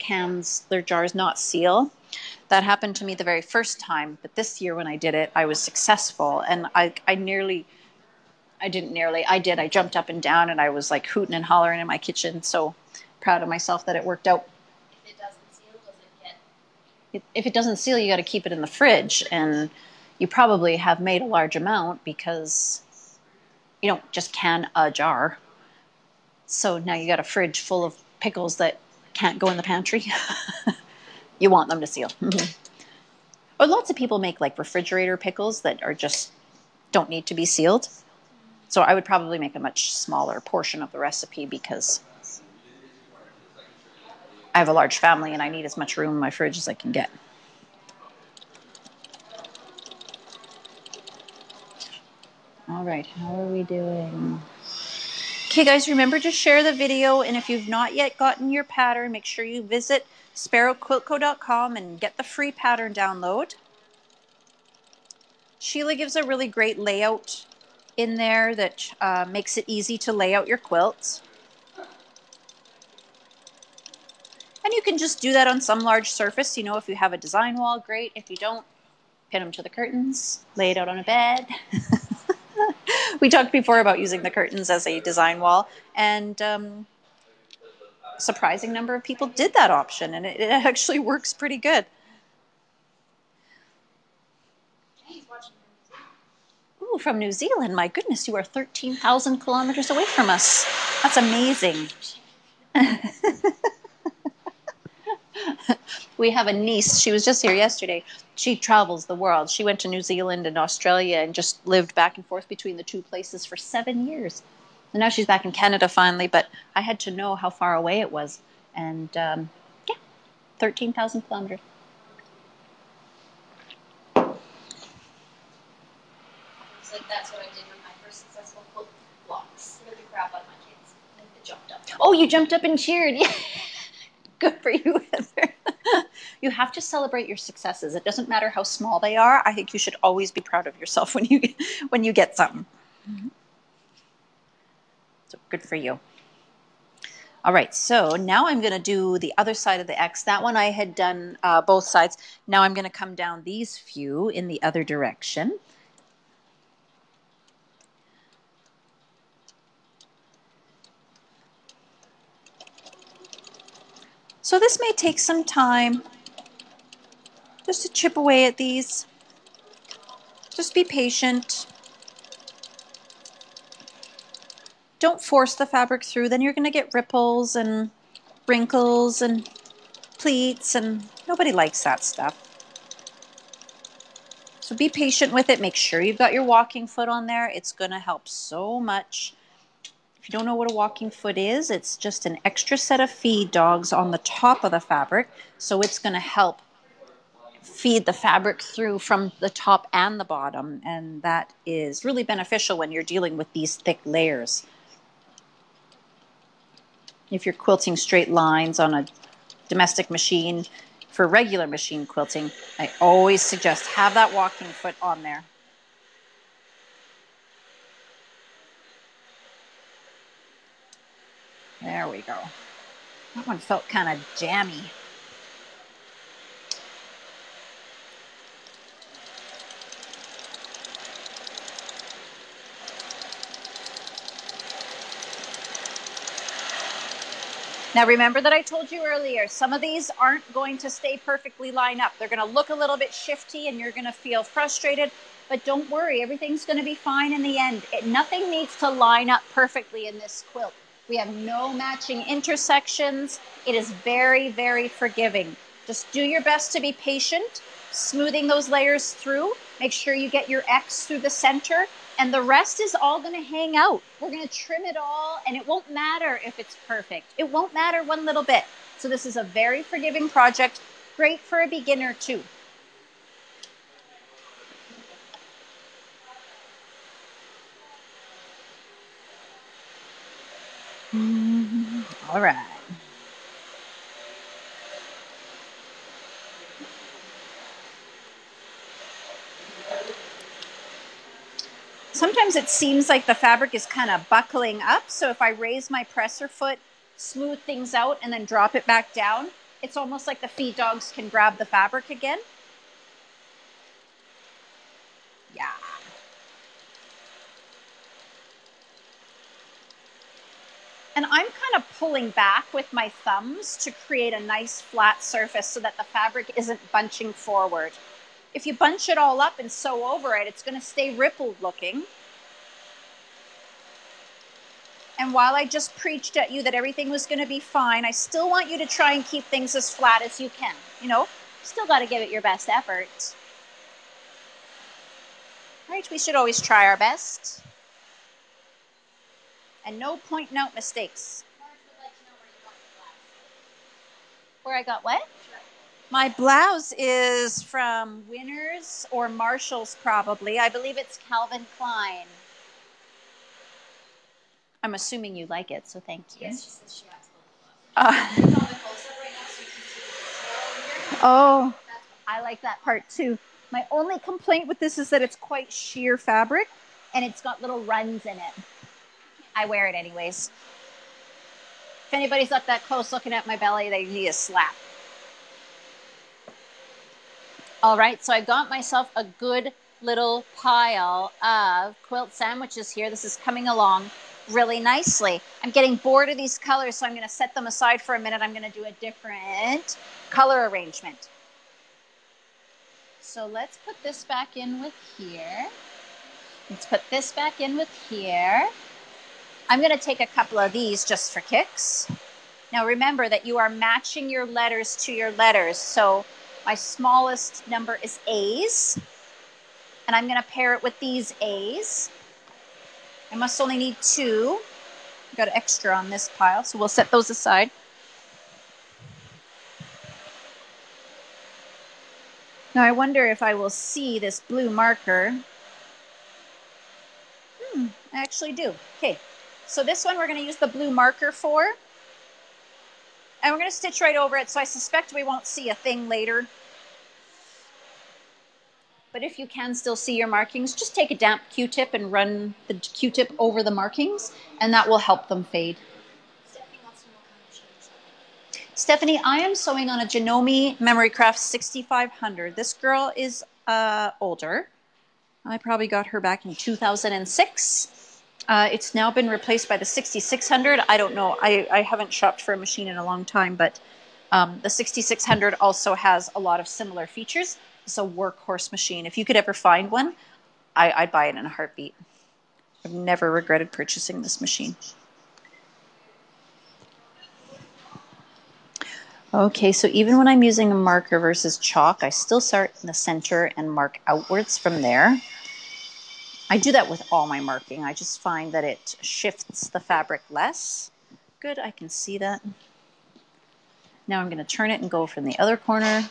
jars not seal? That happened to me the very first time, but this year when I did it, I was successful, and I did. I jumped up and down, and I was like hooting and hollering in my kitchen. So proud of myself that it worked out. If it doesn't seal, does it get? If it doesn't seal, you got to keep it in the fridge, and you probably have made a large amount because you don't just can a jar. So now you got a fridge full of pickles that can't go in the pantry. You want them to seal. Or lots of people make like refrigerator pickles that are just don't need to be sealed. So I would probably make a much smaller portion of the recipe because I have a large family and I need as much room in my fridge as I can get. All right, how are we doing? Okay, guys, remember to share the video, and if you've not yet gotten your pattern, make sure you visit sparrowquiltco.com and get the free pattern download. Sheila gives a really great layout in there that makes it easy to lay out your quilts. And you can just do that on some large surface. You know, if you have a design wall, great. If you don't, pin them to the curtains, lay it out on a bed. We talked before about using the curtains as a design wall, and a surprising number of people did that option, and it actually works pretty good. Ooh, from New Zealand. My goodness, you are 13,000 kilometers away from us. That's amazing. We have a niece. She was just here yesterday. She travels the world. She went to New Zealand and Australia and just lived back and forth between the two places for 7 years. And now she's back in Canada finally, but I had to know how far away it was. And yeah, 13,000 kilometers. It's like that's what I did with my first successful quilt blocks. Scared the crap out of my kids. And they jumped up. Oh, you jumped up and cheered. Good for you, Heather. You have to celebrate your successes. It doesn't matter how small they are. I think you should always be proud of yourself when you get something. So good for you. All right, so now I'm going to do the other side of the X. That one I had done both sides. Now I'm going to come down these few in the other direction. So this may take some time just to chip away at these. Just be patient. Don't force the fabric through, then you're going to get ripples and wrinkles and pleats, and nobody likes that stuff. So be patient with it. Make sure you've got your walking foot on there. It's going to help so much. If you don't know what a walking foot is, it's just an extra set of feed dogs on the top of the fabric. So it's going to help feed the fabric through from the top and the bottom. And that is really beneficial when you're dealing with these thick layers. If you're quilting straight lines on a domestic machine, for regular machine quilting, I always suggest have that walking foot on there. There we go. That one felt kind of jammy. Now remember that I told you earlier, some of these aren't going to stay perfectly lined up. They're going to look a little bit shifty and you're going to feel frustrated, but don't worry, everything's going to be fine in the end. Nothing needs to line up perfectly in this quilt. We have no matching intersections. It is very, very forgiving. Just do your best to be patient, smoothing those layers through. Make sure you get your X through the center. And the rest is all going to hang out. We're going to trim it all, and it won't matter if it's perfect. It won't matter one little bit. So this is a very forgiving project, great for a beginner too. All right. Sometimes it seems like the fabric is kind of buckling up. So if I raise my presser foot, smooth things out, and then drop it back down, it's almost like the feed dogs can grab the fabric again. Yeah. And I'm kind of pulling back with my thumbs to create a nice flat surface so that the fabric isn't bunching forward. If you bunch it all up and sew over it, it's going to stay rippled looking. And while I just preached at you that everything was going to be fine, I still want you to try and keep things as flat as you can. You know, still got to give it your best effort. Right? We should always try our best. And no pointing out mistakes. Where I got what? My blouse is from Winners or Marshalls probably. I believe it's Calvin Klein. I'm assuming you like it, so thank you. Yes, she says she absolutely loves it. Oh, I like that part too. My only complaint with this is that it's quite sheer fabric and it's got little runs in it. I wear it anyways. If anybody's up that close looking at my belly, they need a slap. All right, so I got myself a good little pile of quilt sandwiches here. This is coming along really nicely. I'm getting bored of these colors, so I'm going to set them aside for a minute. I'm going to do a different color arrangement. So let's put this back in with here. Let's put this back in with here. I'm going to take a couple of these just for kicks. Now remember that you are matching your letters to your letters. So my smallest number is A's, and I'm going to pair it with these A's. I must only need 2. I've got extra on this pile, so we'll set those aside. Now I wonder if I will see this blue marker. I actually do. Okay, so this one we're going to use the blue marker for. And we're going to stitch right over it, so I suspect we won't see a thing later. But if you can still see your markings, just take a damp Q-tip and run the Q-tip over the markings, and that will help them fade. Stephanie wants to know what kind of machine. Stephanie, I am sewing on a Janome Memory Craft 6500. This girl is older. I probably got her back in 2006. It's now been replaced by the 6600. I don't know. I haven't shopped for a machine in a long time, but the 6600 also has a lot of similar features. It's a workhorse machine. If you could ever find one, I'd buy it in a heartbeat. I've never regretted purchasing this machine. Okay, so even when I'm using a marker versus chalk, I still start in the center and mark outwards from there. I do that with all my marking. I just find that it shifts the fabric less. Good, I can see that. Now I'm going to turn it and go from the other corner.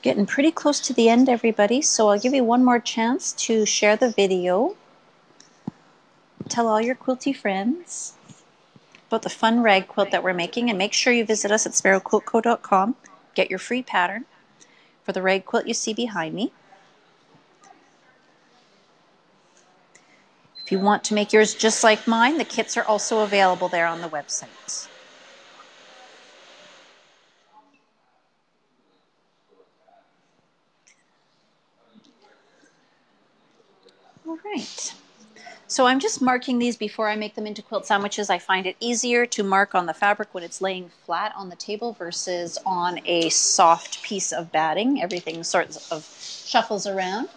Getting pretty close to the end, everybody, so I'll give you one more chance to share the video. Tell all your quilty friends about the fun rag quilt that we're making, and make sure you visit us at sparrowquiltco.com. Get your free pattern for the rag quilt you see behind me. If you want to make yours just like mine, the kits are also available there on the website. All right. So I'm just marking these before I make them into quilt sandwiches. I find it easier to mark on the fabric when it's laying flat on the table versus on a soft piece of batting. Everything sort of shuffles around.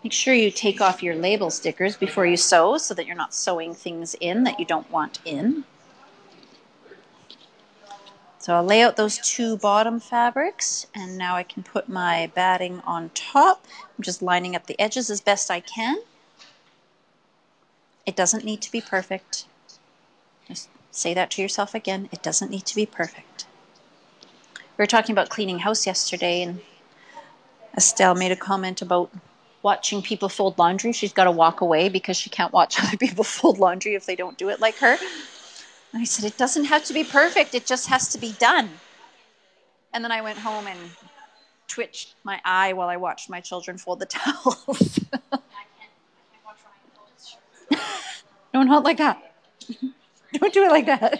Make sure you take off your label stickers before you sew so that you're not sewing things in that you don't want in. So I'll lay out those 2 bottom fabrics, and now I can put my batting on top. I'm just lining up the edges as best I can. It doesn't need to be perfect. Just say that to yourself again. It doesn't need to be perfect. We were talking about cleaning house yesterday, and Estelle made a comment about watching people fold laundry. She's got to walk away because she can't watch other people fold laundry if they don't do it like her. And I said, it doesn't have to be perfect. It just has to be done. And then I went home and twitched my eye while I watched my children fold the towels. No, not like that. Don't do it like that.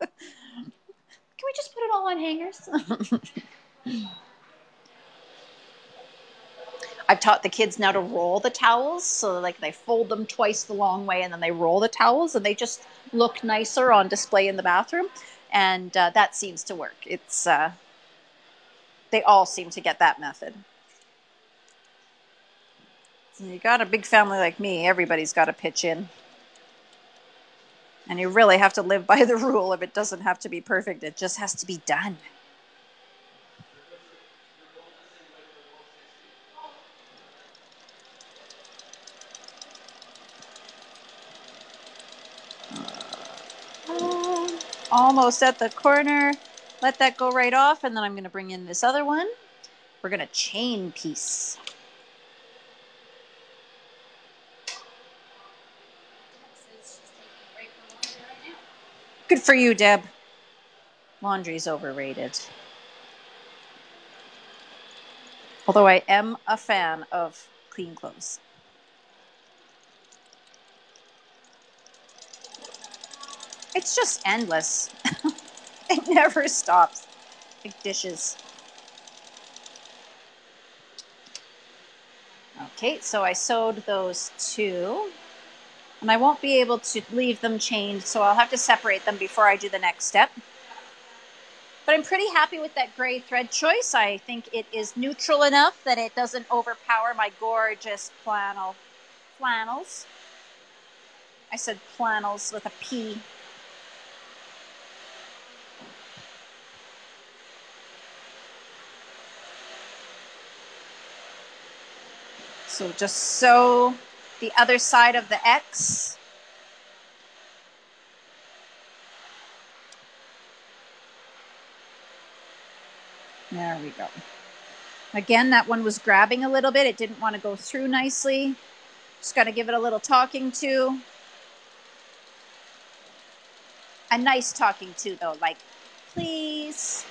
Can we just put it all on hangers? I've taught the kids now to roll the towels. So like they fold them twice the long way and then they roll the towels and they just look nicer on display in the bathroom. And that seems to work. It's they all seem to get that method. So you got a big family like me, everybody's got to pitch in. And you really have to live by the rule. If it doesn't have to be perfect, it just has to be done. Almost at the corner. Let that go right off, and then I'm going to bring in this other one. We're going to chain piece. Good for you, Deb. Laundry's overrated. Although I am a fan of clean clothes. It's just endless. It never stops. Like dishes. Okay, so I sewed those two. And I won't be able to leave them chained, so I'll have to separate them before I do the next step. But I'm pretty happy with that gray thread choice. I think it is neutral enough that it doesn't overpower my gorgeous flannels. I said flannels with a P. So just sew the other side of the X. There we go. Again, that one was grabbing a little bit. It didn't want to go through nicely. Just got to give it a little talking to. A nice talking to, though, like, please.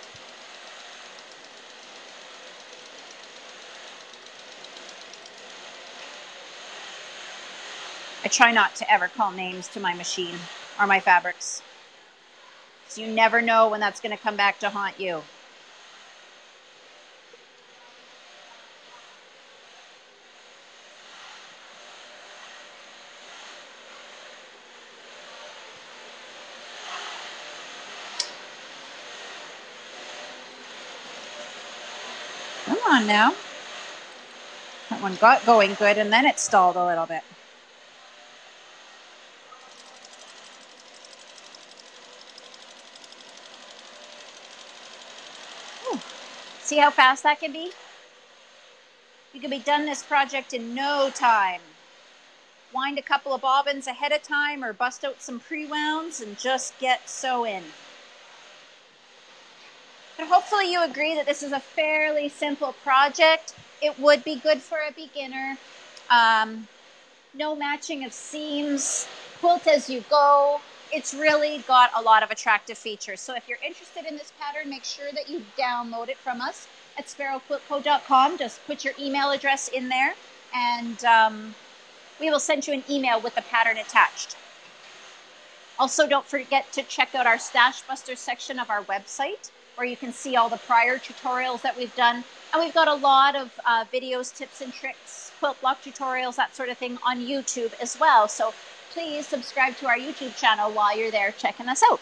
I try not to ever call names to my machine or my fabrics. So you never know when that's going to come back to haunt you. Come on now. That one got going good and then it stalled a little bit. Ooh. See how fast that can be? You can be done this project in no time. Wind a couple of bobbins ahead of time or bust out some pre-wounds and just get sewing. But hopefully you agree that this is a fairly simple project. It would be good for a beginner. No matching of seams, quilt as you go. It's really got a lot of attractive features. So if you're interested in this pattern, make sure that you download it from us at sparrowquiltco.com. Just put your email address in there and we will send you an email with the pattern attached. Also, don't forget to check out our Stash Buster section of our website, where you can see all the prior tutorials that we've done. And we've got a lot of videos, tips and tricks, quilt block tutorials, that sort of thing on YouTube as well. So please subscribe to our YouTube channel while you're there checking us out.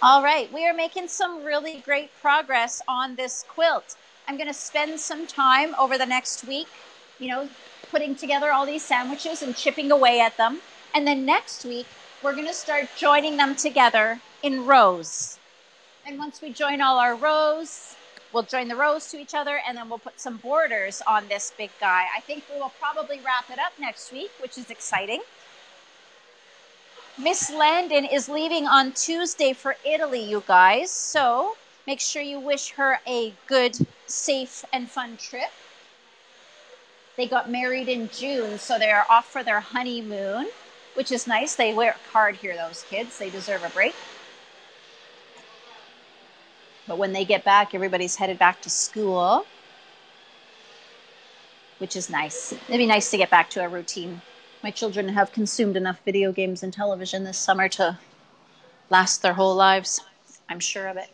All right, we are making some really great progress on this quilt. I'm going to spend some time over the next week, putting together all these sandwiches and chipping away at them. And then next week, we're going to start joining them together in rows. And once we join all our rows, we'll join the rows to each other, and then we'll put some borders on this big guy. I think we will probably wrap it up next week, which is exciting. Miss Landon is leaving on Tuesday for Italy, you guys. So make sure you wish her a good, safe, and fun trip. They got married in June, so they're off for their honeymoon, which is nice. They work hard here, those kids. They deserve a break. But when they get back, everybody's headed back to school, which is nice. It'd be nice to get back to a routine. My children have consumed enough video games and television this summer to last their whole lives. I'm sure of it.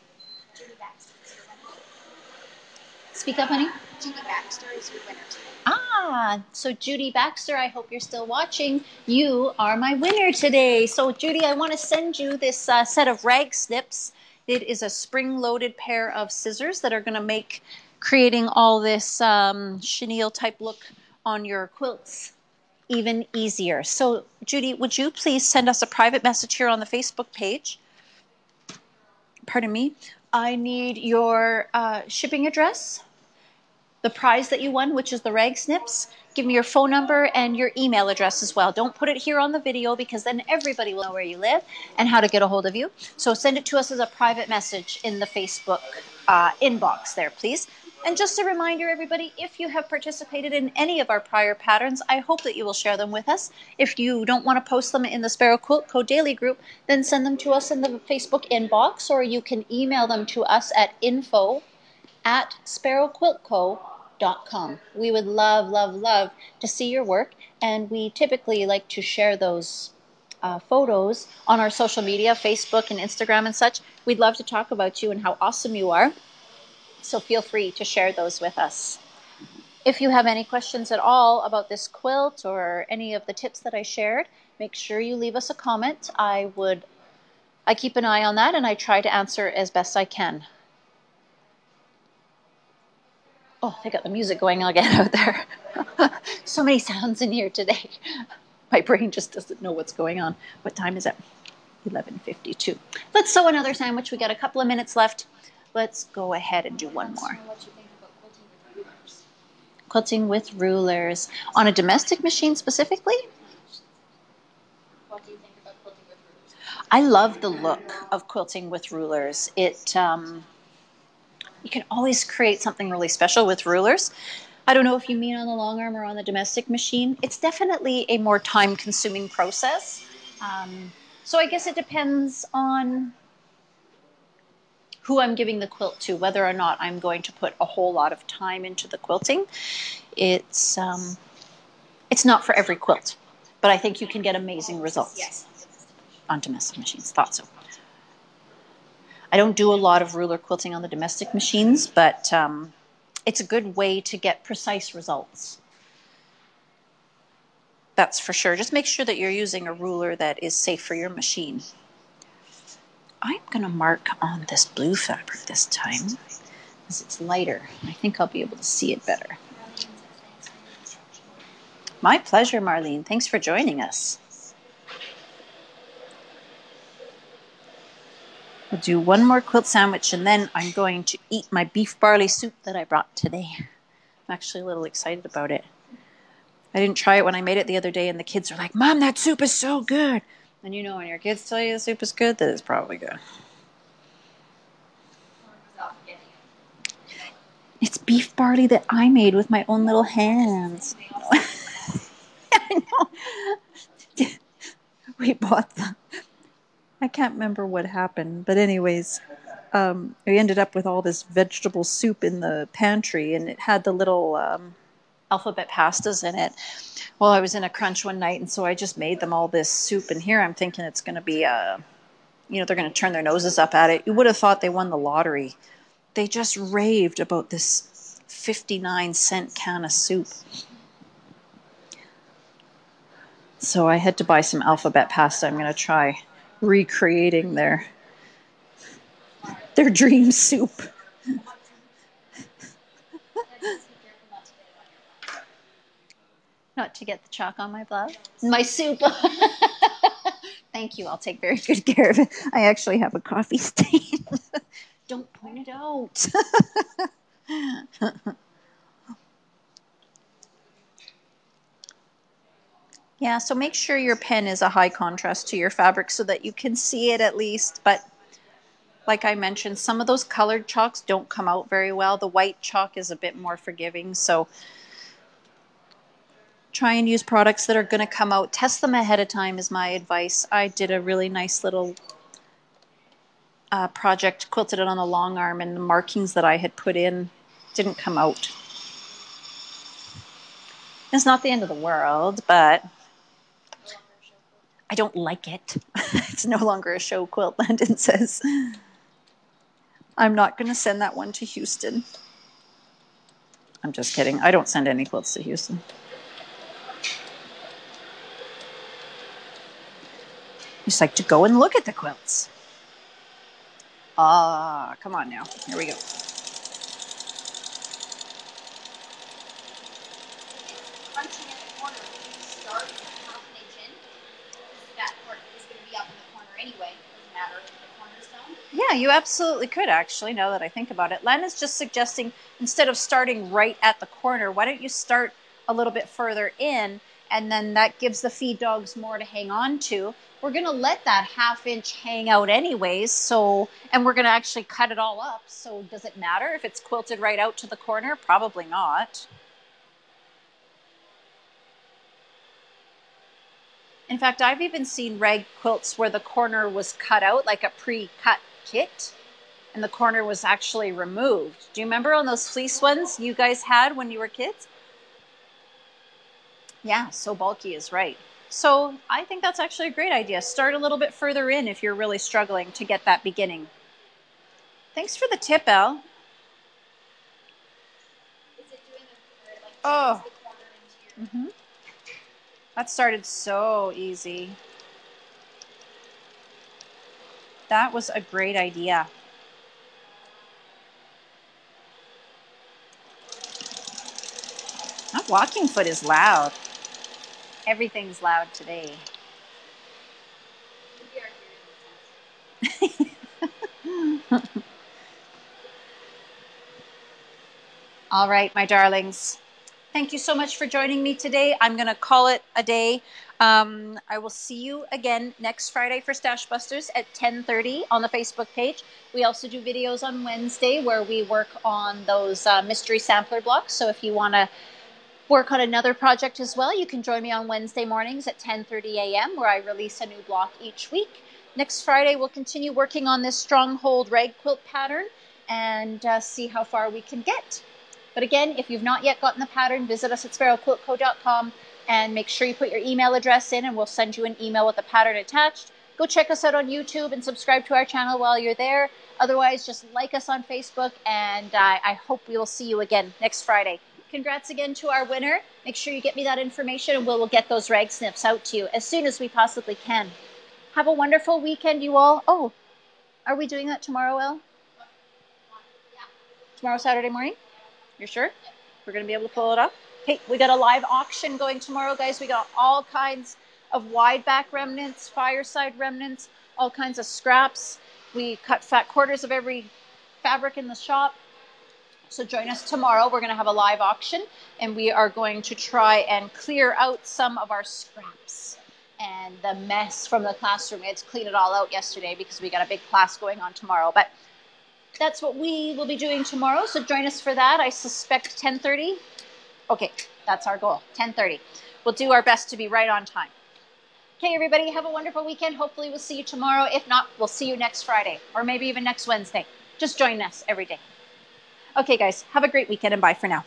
Speak up, honey. Judy Baxter is your winner today. Ah, so Judy Baxter, I hope you're still watching. You are my winner today. So Judy, I want to send you this set of rag snips. It is a spring-loaded pair of scissors that are going to make creating all this chenille type look on your quilts even easier. So Judy, would you please send us a private message here on the Facebook page? Pardon me. I need your shipping address, the prize that you won, which is the rag snips. Give me your phone number and your email address as well. Don't put it here on the video because then everybody will know where you live and how to get a hold of you. So send it to us as a private message in the Facebook inbox there, please. And just a reminder, everybody, if you have participated in any of our prior patterns, I hope that you will share them with us. If you don't want to post them in the Sparrow Quilt Co. Daily group, then send them to us in the Facebook inbox, or you can email them to us at info@sparrowquiltco.com. We would love, love, love to see your work, and we typically like to share those photos on our social media, Facebook and Instagram and such. We'd love to talk about you and how awesome you are. So feel free to share those with us. If you have any questions at all about this quilt or any of the tips that I shared, make sure you leave us a comment. I keep an eye on that and I try to answer as best I can. Oh, they got the music going again out there. So many sounds in here today. My brain just doesn't know what's going on. What time is it? 11:52. Let's sew another sandwich. We got a couple of minutes left. Let's go ahead and do one more. What you think about quilting with rulers? Quilting with rulers. On a domestic machine specifically? What do you think about quilting with rulers? I love the look of quilting with rulers. You can always create something really special with rulers. I don't know if you mean on the long arm or on the domestic machine. It's definitely a more time-consuming process. So I guess it depends on who I'm giving the quilt to, whether or not I'm going to put a whole lot of time into the quilting. It's not for every quilt, but I think you can get amazing results. Yes. On domestic machines. Thought so. I don't do a lot of ruler quilting on the domestic machines, but it's a good way to get precise results. That's for sure. Just make sure that you're using a ruler that is safe for your machine. I'm going to mark on this blue fabric this time because it's lighter. I think I'll be able to see it better. My pleasure, Marlene. Thanks for joining us. We'll do one more quilt sandwich and then I'm going to eat my beef barley soup that I brought today. I'm actually a little excited about it. I didn't try it when I made it the other day and the kids are like, Mom, that soup is so good. And you know when your kids tell you the soup is good, that it's probably good. It's beef barley that I made with my own little hands. I know. We bought them. I can't remember what happened, but anyways, we ended up with all this vegetable soup in the pantry, and it had the little alphabet pastas in it. Well, I was in a crunch one night, and so I just made them all this soup, and here I'm thinking it's going to be, they're going to turn their noses up at it. You would have thought they won the lottery. They just raved about this 59-cent can of soup. So I had to buy some alphabet pasta. I'm going to try recreating their dream soup. Not to get the chalk on my glove. My soup. Thank you. I'll take very good care of it. I actually have a coffee stain. Don't point it out. Yeah, so make sure your pen is a high contrast to your fabric so that you can see it at least. But like I mentioned, some of those colored chalks don't come out very well. The white chalk is a bit more forgiving, so try and use products that are going to come out. Test them ahead of time is my advice. I did a really nice little project, quilted it on a long arm, and the markings that I had put in didn't come out. It's not the end of the world, but I don't like it. It's no longer a show quilt, Landon says. I'm not going to send that one to Houston. I'm just kidding. I don't send any quilts to Houston. I just like to go and look at the quilts. Ah, come on now. Here we go. Crunching at the corner, when you start half an inch in, that part is going to be up in the corner anyway. Doesn't matter if the corner's down. Yeah, you absolutely could actually, now that I think about it. Len is just suggesting instead of starting right at the corner, why don't you start a little bit further in, and then that gives the feed dogs more to hang on to. We're going to let that ½ inch hang out anyways, so, and we're going to actually cut it all up. So does it matter if it's quilted right out to the corner? Probably not. In fact, I've even seen rag quilts where the corner was cut out, like a pre-cut kit, and the corner was actually removed. Do you remember on those fleece ones you guys had when you were kids? Yeah, so bulky is right. So I think that's actually a great idea. Start a little bit further in if you're really struggling to get that beginning. Thanks for the tip, Elle. Is it doing like Oh. the corner into your... That started so easy. That was a great idea. That walking foot is loud. Everything's loud today. All right, my darlings. Thank you so much for joining me today. I'm going to call it a day. I will see you again next Friday for Stash Busters at 10:30 on the Facebook page. We also do videos on Wednesday where we work on those mystery sampler blocks. So if you want to work on another project as well, you can join me on Wednesday mornings at 10:30 a.m. where I release a new block each week. Next Friday, we'll continue working on this Stronghold rag quilt pattern and see how far we can get. But again, if you've not yet gotten the pattern, visit us at sparrowquiltco.com and make sure you put your email address in and we'll send you an email with the pattern attached. Go check us out on YouTube and subscribe to our channel while you're there. Otherwise, just like us on Facebook, and I hope we will see you again next Friday. Congrats again to our winner. Make sure you get me that information and we'll get those rag snips out to you as soon as we possibly can. Have a wonderful weekend, you all. Oh, are we doing that tomorrow, Elle? Yeah. Tomorrow, Saturday morning? You're sure? We're going to be able to pull it off? Okay, we got a live auction going tomorrow, guys. We got all kinds of wide back remnants, fireside remnants, all kinds of scraps. We cut fat quarters of every fabric in the shop. So join us tomorrow. We're going to have a live auction, and we are going to try and clear out some of our scraps and the mess from the classroom. We had to clean it all out yesterday because we got a big class going on tomorrow. But that's what we will be doing tomorrow. So join us for that. I suspect 10:30. Okay, that's our goal, 10:30. We'll do our best to be right on time. Okay, everybody, have a wonderful weekend. Hopefully we'll see you tomorrow. If not, we'll see you next Friday or maybe even next Wednesday. Just join us every day. Okay, guys, have a great weekend and bye for now.